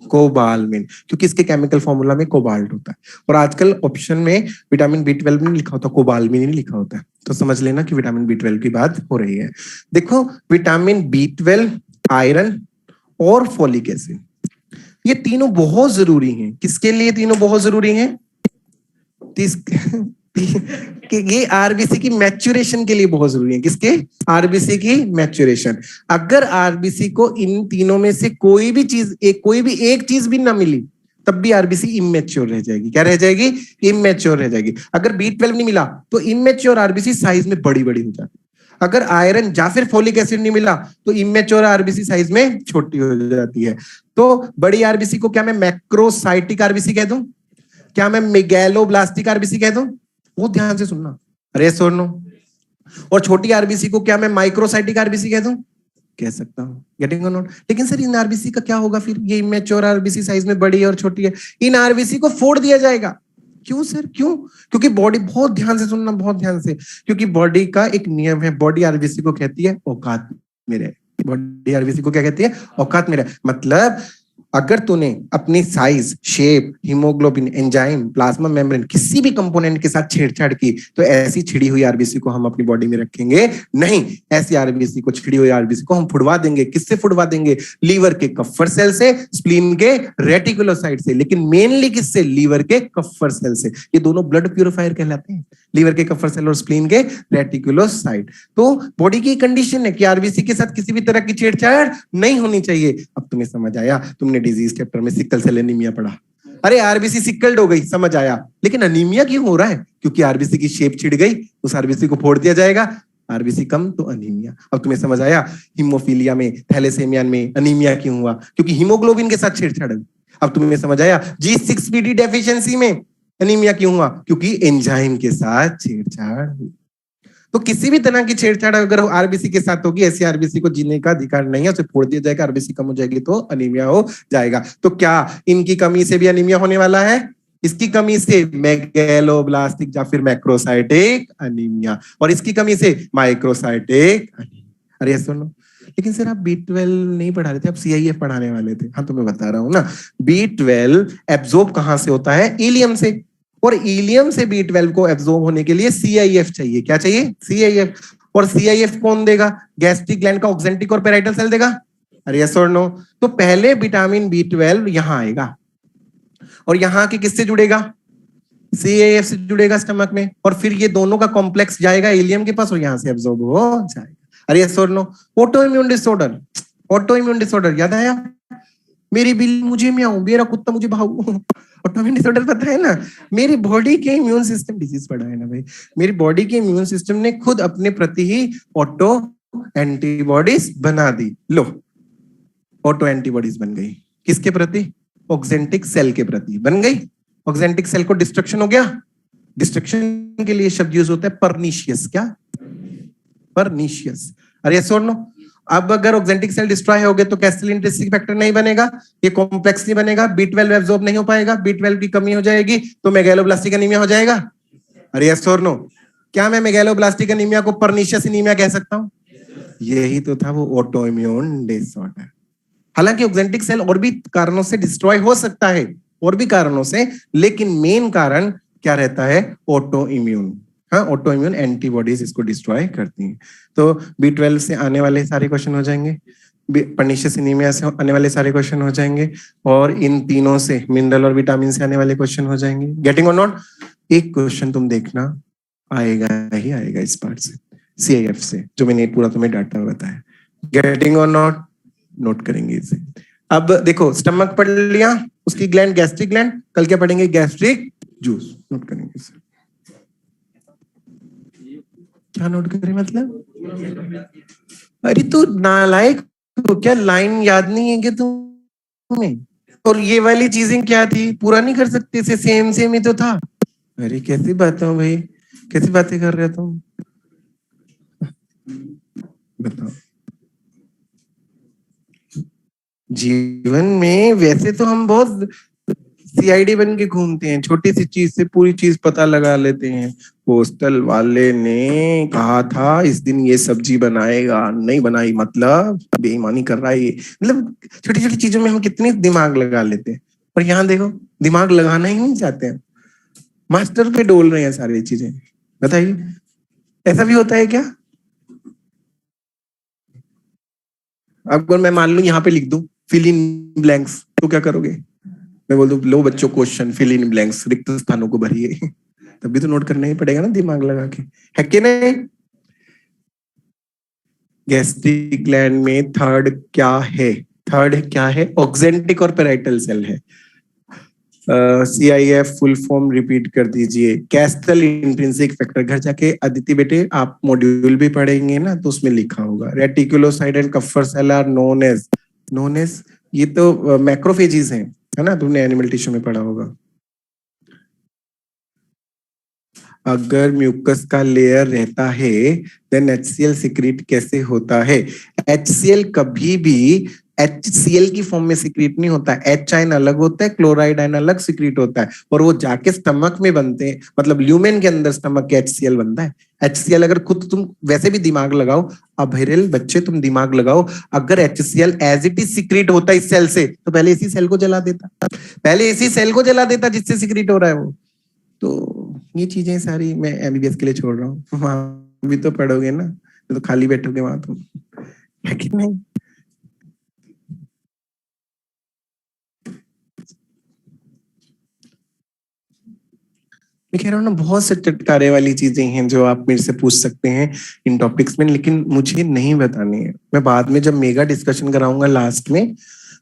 कोबाल्मिन, क्योंकि इसके केमिकल फॉर्मूला में कोबाल्ट होता है। और आजकल ऑप्शन में विटामिन बी 12 नहीं लिखा होता, कोबाल्मिन ही लिखा होता है। तो समझ लेना कि विटामिन बी 12 की बात हो रही है। देखो, विटामिन बी 12, आयरन और फोलिक एसिड, ये तीनों बहुत जरूरी हैं। किसके लिए तीनों बहुत जरूरी हैं? कि ये आरबीसी की मैच्योरेशन के लिए बहुत जरूरी है। किसके? आरबीसी की मैच्योरेशन। अगर आरबीसी को इन तीनों में से कोई भी एक चीज भी ना मिली, तब भी आरबीसी इमेच्योर रह जाएगी। क्या रह जाएगी? इमेच्योर रह जाएगी। अगर बी 12 नहीं मिला तो इमेच्योर आरबीसी साइज में बड़ी बड़ी हो जाती है। अगर आयरन या फिर फोलिक एसिड नहीं मिला तो इमेच्योर आरबीसी साइज में छोटी हो जाती है। तो बड़ी आरबीसी को क्या मैं मैक्रोसाइटिक आरबीसी कह दूं? क्या मैं मेगैलोब्लास्टिक आरबीसी कह दूं? बहुत ध्यान से सुनना, अरे सुनो। और छोटी आरबीसी को क्या मैं माइक्रोसाइटिक आरबीसी कह दूं? कह सकता हूं। गेटिंग और नॉट? लेकिन सर इन आरबीसी का क्या होगा फिर? ये इमेच्योर आरबीसी साइज में बड़ी और छोटी है, इन आरबीसी को फोड़ दिया जाएगा। क्यों सर, क्यों? क्योंकि बॉडी, बहुत ध्यान से सुनना, बहुत ध्यान से, क्योंकि बॉडी का एक नियम है, बॉडी आरबीसी को कहती है औकात में रहे। बॉडी आरबीसी को क्या कहती है? औकात में रहे। मतलब अगर तूने अपनी size, shape, haemoglobin, enzyme, plasma membrane किसी भी कंपोनेंट के साथ छेड़छाड़ की, तो ऐसी छिड़ी हुई आरबीसी को हम अपनी बॉडी में रखेंगे नहीं। ऐसी आरबीसी को, छिड़ी हुई आरबीसी को हम फुड़वा देंगे। किससे फुड़वा देंगे? लीवर के कफ्फर सेल से, स्प्लीन के रेटिकुलोसाइट से, लेकिन मेनली किससे? लीवर के कफ्फर सेल से। ये दोनों ब्लड प्यूरिफायर कहलाते हैं, लीवर के कफ्फर सेल और स्प्लीन के रेटिकुलोसाइट। तो बॉडी की कंडीशन है कि आरबीसी के साथ किसी भी तरह की छेड़छाड़ नहीं होनी चाहिए। अब तुम्हें समझ आया? तुमने डिजीज चैप्टर में सिकल सेल एनीमिया पढ़ा, अरे आरबीसी सिकल्ड हो गई, समझ आया। लेकिन अनीमिया क्यों हो रहा है? क्योंकि आरबीसी की शेप छिड़ गई, उस आरबीसी को फोड़ दिया जाएगा, आरबीसी कम तो अनीमिया। अब तुम्हें समझ आया हीमोफीलिया में, थैलेसेमिया में अनीमिया क्यों हुआ? क्योंकि हीमोग्लोबिन के साथ छेड़छाड़ हुई। अब तुम्हें समझ आया G6PD डेफिशिएंसी में अनीमिया क्यों हुआ? क्योंकि एंजाइम के साथ छेड़छाड़ हुई। तो किसी भी तरह की छेड़छाड़ अगर आरबीसी के साथ होगी, ऐसी आरबीसी को जीने का अधिकार नहीं है, उसे फोड़ दिया जाएगा, आरबीसी कम हो जाएगी तो अनीमिया हो जाएगा। तो क्या इनकी कमी से भी अनीमिया होने वाला है? इसकी कमी से मेगैलोब्लास्टिक या फिर मैक्रोसाइटिक अनीमिया, और इसकी कमी से माइक्रोसाइटिक अनीमिया। अरे सुनो, लेकिन सर आप B 12 नहीं पढ़ा रहे थे, आप सीआईएफ पढ़ाने वाले थे। हाँ तो मैं बता रहा हूँ ना, B 12 एब्जॉर्ब कहां से होता है? इलियम से। और इलियम से B 12 को एब्जॉर्ब होने के लिए सीआईएफ चाहिए। क्या चाहिए? सीआईएफ। और सीआईएफ कौन देगा? गैस्ट्रिक ग्लैंड का ऑक्सेंटिक और पेराइटल सेल देगा। अरे यस और नो? तो पहले विटामिन B 12 यहां आएगा, और यहां के किससे जुड़ेगा? सीआईएफ से जुड़ेगा स्टमक में, और फिर ये दोनों का कॉम्प्लेक्स जाएगा इलियम के पास और यहां से एब्जॉर्ब हो जाएगा। अरे यस और no? Auto immune disorder, auto immune disorder याद आया? मेरी बिल्ली मुझे म्याऊं, मेरा कुत्ता मुझे भाऊ। ऑटोइम्यून डिसऑर्डर पता है ना, मेरी बॉडी के इम्यून सिस्टम, डिजीज पढ़ा है ना भाई, मेरी बॉडी के इम्यून सिस्टम ने खुद अपने प्रति ही ऑटो एंटीबॉडीज बना दी। लो, ऑटो एंटीबॉडीज बन गई किसके प्रति? ऑक्जेंटिक सेल के प्रति बन गई। ऑक्जेंटिक सेल को डिस्ट्रक्शन हो गया, डिस्ट्रक्शन के लिए शब्द यूज होता है परनीशियस। क्या? परनीशियस। अरे यस और नो? अब अगर ऑक्जेंटिक सेल डिस्ट्रॉय हो गए तो कैस्टल इंट्रिंसिक फैक्टर नहीं बनेगा, ये कॉम्प्लेक्स नहीं बनेगा, B12 एब्जॉर्ब नहीं हो पाएगा, B12 की कमी हो जाएगी तो मेगालोब्लास्टिक एनीमिया हो जाएगा। अरे यस और नो? क्या मैं मेगालोब्लास्टिक एनीमिया को परनीशियस एनीमिया कह सकता हूं? यही तो था वो ऑटो इम्यून डिसऑर्डर। हालांकि ऑक्जेंटिक सेल और भी कारणों से डिस्ट्रॉय हो सकता है, और भी कारणों से, लेकिन मेन कारण क्या रहता है? Auto immune. हाँ, ऑटो इम्यून एंटीबॉडीज इसको डिस्ट्रॉय करती हैं। तो B12 से आने वाले सारे क्वेश्चन हो जाएंगे, परनीशियस एनीमिया से आने वाले सारे क्वेश्चन हो जाएंगे, और इन तीनों से, मिनरल और विटामिन से आने वाले क्वेश्चन हो जाएंगे। गेटिंग और नॉट? एक क्वेश्चन तुम देखना आएगा ही आएगा इस पार्ट से, CIF से, जो मैंने पूरा तुम्हें डाटा बताया। गेटिंग और नॉट? नोट करेंगे इसे। अब देखो, स्टमक पढ़ लिया, उसकी ग्लैंड गैस्ट्रिक ग्लैंड, कल क्या पढ़ेंगे? Gastric juice. नोट करेंगे इसे। क्या नोट करें मतलब? अरे तू नालायक हो क्या? लाइन याद नहीं है क्या तुम्हें? और ये वाली चीजें क्या थी? पूरा नहीं कर सकते इसे? सेम सेम ही तो था। अरे कैसी बातें हो भाई, कैसी बातें कर रहे हो तुम? बताओ। जीवन में वैसे तो हम बहुत CID बन के घूमते हैं, छोटी सी चीज से पूरी चीज पता लगा लेते हैं। हॉस्टल वाले ने कहा था इस दिन ये सब्जी बनाएगा, नहीं बनाई मतलब बेईमानी कर रहा है ये। मतलब छोटी छोटी चीजों में हम कितनी दिमाग लगा लेते हैं, और यहाँ देखो दिमाग लगाना ही नहीं चाहते हैं, मास्टर पे डोल रहे हैं सारी चीजें। बताइए, ऐसा भी होता है क्या? अब अगर मैं मान लू यहाँ पे लिख दूं फिल इन ब्लैंक्स, तो क्या करोगे? मैं बोल दूं लो बच्चों क्वेश्चन फिल इन ब्लैंक्स, रिक्त स्थानों को भरिए। तब भी तो नोट करना ही पड़ेगा ना दिमाग लगा के, है कि नहीं? गैस्ट्रिक ग्लैंड में थर्ड क्या है? थर्ड क्या है? ऑक्जेंटिक और पेराइटल सेल है। CIF फुल फॉर्म रिपीट कर दीजिए। कैस्टल इंट्रिंसिक फैक्टर, घर जाके अदिति बेटे आप मॉड्यूल भी पढ़ेंगे ना, तो उसमें लिखा होगा। Reticulocyte and Kupffer cell are known as, ये तो मैक्रोफेजिस हैं, है ना? तुमने एनिमल टिश्यू में पढ़ा होगा। अगर म्यूकस का लेयर रहता है देन HCl सिक्रीट कैसे होता है? HCl कभी भी HCl की फॉर्म में सिक्रीट नहीं होता है। H आयन अलग होता है, क्लोराइड आयन अलग सिक्रीट होता है, और वो जाके स्टमक में बनते हैं, मतलब ल्यूमेन के अंदर स्टमक के HCl बनता है। HCl अगर खुद तुम वैसे भी दिमाग लगाओ, अभेरल बच्चे तुम दिमाग लगाओ, अगर HCl as it is secrete होता इस सेल से, तो पहले इसी सेल को जला देता, पहले इसी सेल को जला देता जिससे सिक्रीट हो रहा है वो। तो ये चीजें सारी मैं MBBS के लिए छोड़ रहा हूँ, वहां भी तो पढ़ोगे ना, तो खाली बैठोगे वहां तुम, है कि नहीं? मैं कह रहा हूँ ना, बहुत से चटकारे वाली चीजें हैं जो आप मेरे से पूछ सकते हैं इन टॉपिक्स में, लेकिन मुझे नहीं बतानी है। मैं बाद में जब मेगा डिस्कशन कराऊंगा लास्ट में,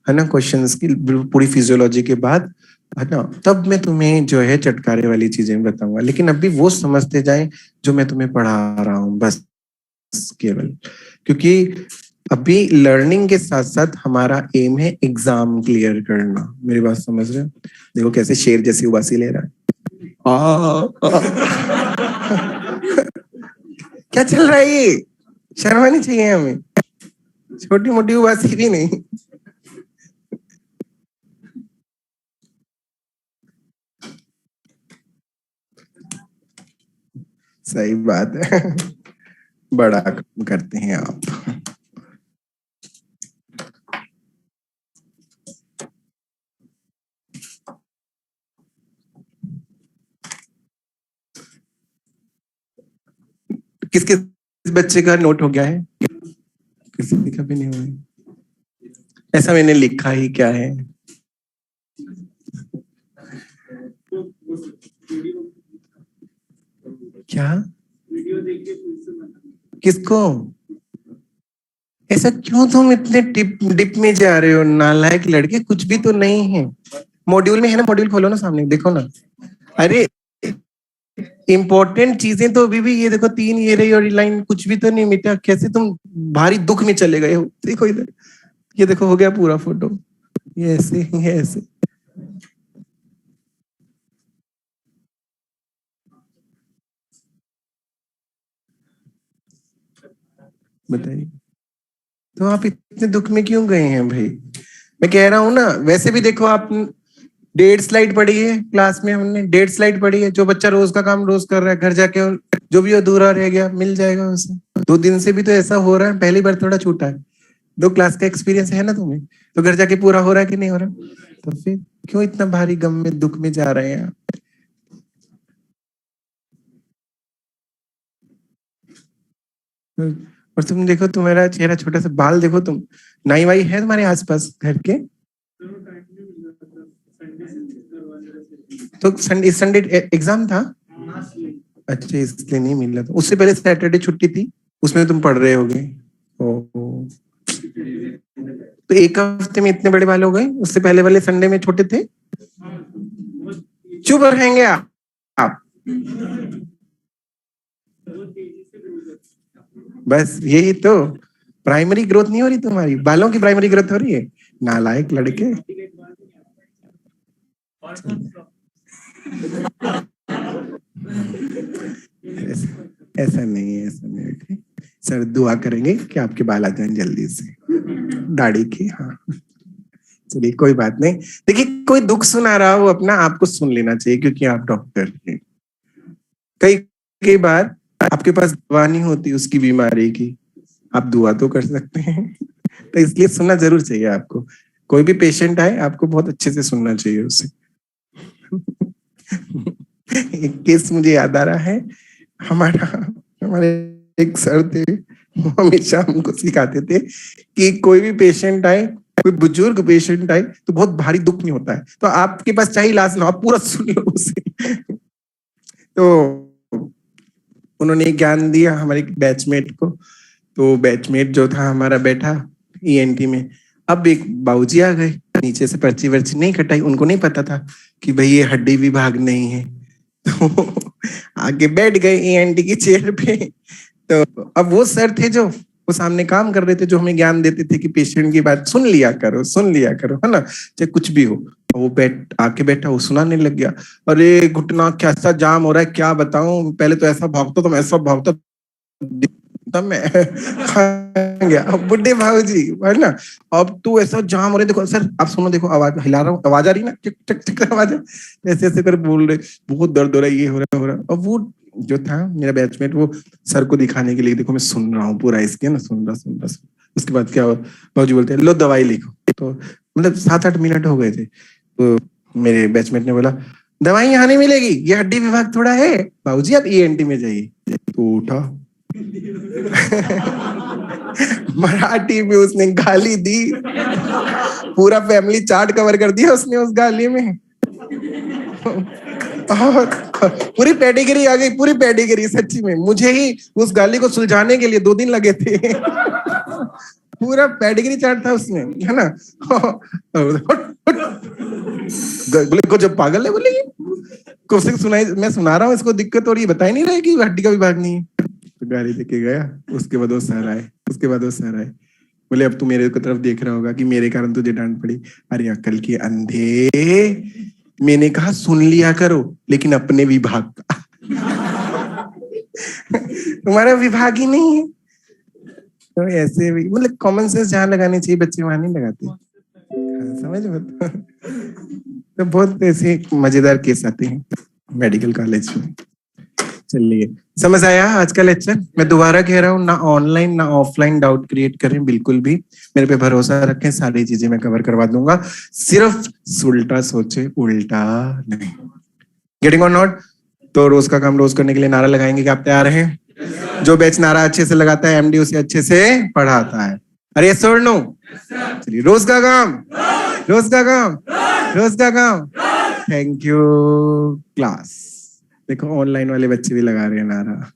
है ना, क्वेश्चंस की पूरी फिजियोलॉजी के बाद, है ना, तब मैं तुम्हें जो है चटकारे वाली चीजें बताऊंगा। लेकिन अभी वो समझते जाएं जो मैं तुम्हें पढ़ा रहा हूँ बस, केवल। क्योंकि अभी लर्निंग के साथ साथ हमारा एम है एग्जाम क्लियर करना। मेरी बात समझ रहे हो? देखो कैसे शेर जैसी उबासी ले रहा है। क्या चल रहा है ये? शर्म नहीं चाहिए हमें, छोटी मोटी उबासी भी नहीं। सही बात है, बड़ा करते हैं आप। किसके बच्चे का नोट हो गया है? किसी का भी नहीं हुआ? ऐसा मैंने लिखा ही क्या है? क्या? किसको? ऐसा क्यों तुम इतने डिप डिप में जा रहे हो? नालायक लड़के, कुछ भी तो नहीं है। मॉड्यूल में है ना, मॉड्यूल खोलो ना सामने, देखो ना। अरे इंपॉर्टेंट चीजें तो अभी भी, ये देखो 3 ये रही और लाइन कुछ भी तो नहीं मिटा, कैसे तुम भारी दुख में चले गए हो। देखो इधर, ये देखो हो गया पूरा फोटो, ये ऐसे, ये ऐसे। बताइए, तो आप इतने दुख में क्यों गए हैं भाई? मैं कह रहा हूं ना, वैसे भी देखो आप 1.5 स्लाइड पढ़ी है क्लास में, हमने 1.5 स्लाइड पढ़ी है। जो बच्चा रोज का काम रोज कर रहा है, घर जाके जो भी अधूरा रह गया मिल जाएगा उसे। 2 दिन से भी तो ऐसा हो रहा है, पहली बार थोड़ा छूटा है। 2 क्लास का एक्सपीरियंस है ना तुम्हें, तो घर जाके पूरा हो रहा है कि नहीं हो रहा? तो फिर क्यों इतना भारी गम में दुख में जा रहे हैं आप? और तुम देखो, तुम्हारा चेहरा छोटा सा, बाल देखो तुम, नाई वाई है तुम्हारे आसपास घर के? तो संडे संडे एग्जाम था? अच्छा, इसलिए नहीं मिल रहा था। उससे पहले सैटरडे छुट्टी थी, उसमें तुम पढ़ रहे होगे। ओहो, तो एक हफ्ते में इतने बड़े बाल हो गए, उससे पहले वाले संडे में छोटे थे। चुप रहेंगे आप। बस यही तो, प्राइमरी ग्रोथ नहीं हो रही तुम्हारी, बालों की प्राइमरी ग्रोथ हो रही है, नालायक लड़के। ऐसा नहीं है, ऐसा नहीं है। सर दुआ करेंगे कि आपके बाल आ जाएं जल्दी से, दाढ़ी की। हाँ चलिए, कोई बात नहीं। देखिए, कोई दुख सुना रहा हो अपना, आपको सुन लेना चाहिए, क्योंकि आप डॉक्टर हैं। कई कई बार आपके पास दवा नहीं होती उसकी बीमारी की, आप दुआ तो कर सकते हैं। तो इसलिए सुनना जरूर चाहिए आपको। कोई भी पेशेंट आए, आपको बहुत अच्छे से सुनना चाहिए उसे। एक केस मुझे याद आ रहा है। हमारा हमारे एक सर थे, वो हमेशा हमको सिखाते थे कि कोई भी पेशेंट आए, कोई बुजुर्ग पेशेंट आए, तो बहुत भारी दुख में होता है, तो आपके पास चाहे इलाज ना हो, आप पूरा सुन लो उसे। तो उन्होंने ज्ञान दिया हमारे बैचमेट को। तो बैचमेट जो था हमारा बैठा ईएनटी में। अब एक बाबूजी आ गए, नीचे से पर्ची वर्ची नहीं कटाई, उनको नहीं पता था कि भाई ये हड्डी विभाग नहीं है। तो आगे बैठ गए ईएनटी की चेयर पे। तो अब वो सर थे जो वो सामने काम कर रहे थे, जो हमें ज्ञान देते थे कि पेशेंट की बात सुन लिया करो, सुन लिया करो, है ना, चाहे कुछ भी हो। वो आके बैठा, वो सुनाने लग गया। अरे घुटना कैसा जाम हो रहा है, क्या बताऊं, पहले तो ऐसा भागता, तुम ऐसा भागता, तब मैं गया। अब बुढ़े भाऊजी, है ना, अब तू ऐसा जाम हो रहा है, देखो सर आप सुनो, देखो आवाज हिला रहा हूँ, आवाज आ रही ना, टिक टिक टिक आवाज है, ऐसे ऐसे कर बोल रहे, बहुत दर्द हो रहा है, ये हो रहा है, हो रहा है। अब वो जो था मेरा बैचमेट, वो सर को दिखाने के लिए, देखो मैं सुन रहा हूँ पूरा इसके ना, सुन रहा। उसके बाद क्या हुआ, भाजी बोलते हैं लो दवाई लिखो। तो मतलब 7-8 मिनट हो गए थे, तो मेरे बैचमेट ने बोला दवाई यहाँ नहीं मिलेगी, ये हड्डी विभाग थोड़ा है, बाबूजी आप ईएनटी में जाइए। तो उठा, मराठी में उसने गाली दी, पूरा फैमिली चार्ट कवर कर दिया उसने उस गाली में। और पूरी पेडिग्री आ गई, पूरी पेडिग्री, सच्ची में मुझे ही उस गाली को सुलझाने के लिए 2 दिन लगे थे। पूरा पेडिग्री चार्ट था उसमें, है ना। बोले को जब पागल है, बोले कब से सुनाई, मैं सुना रहा हूँ इसको दिक्कत हो रही है, बता ही नहीं रहा कि हड्डी का विभाग नहीं है। तो गाड़ी देके गया, उसके बाद वो सर आए, बोले अब तू मेरे को तरफ देख रहा होगा कि मेरे कारण तुझे डांट पड़ी। अरे अक्ल के अंधे, मैंने कहा सुन लिया करो, लेकिन अपने विभाग का। तुम्हारा विभाग ही नहीं है। तो ऐसे भी मतलब कॉमन सेंस जहाँ लगानी चाहिए बच्चे वहां नहीं लगाते। समझ में? तो बहुत ऐसे मजेदार केस आते हैं मेडिकल कॉलेज में। चलिए, समझ आया आज का लेक्चर? मैं दोबारा कह रहा हूँ, ना ऑनलाइन ना ऑफलाइन डाउट क्रिएट करें बिल्कुल भी, मेरे पे भरोसा रखें, सारी चीजें मैं कवर करवा दूंगा, सिर्फ उल्टा सोचे, उल्टा नहीं। गेटिंग और नॉट? तो रोज का काम रोज करने के लिए नारा लगाएंगे कि आप तैयार हैं? जो बैच नारा अच्छे से लगाता है, एमडी उसे अच्छे से पढ़ाता है। अरे यस और नो? चलिए, रोज का काम, रोज का काम, रोज का काम। Thank you class. देखो ऑनलाइन वाले बच्चे भी लगा रहे हैं नारा।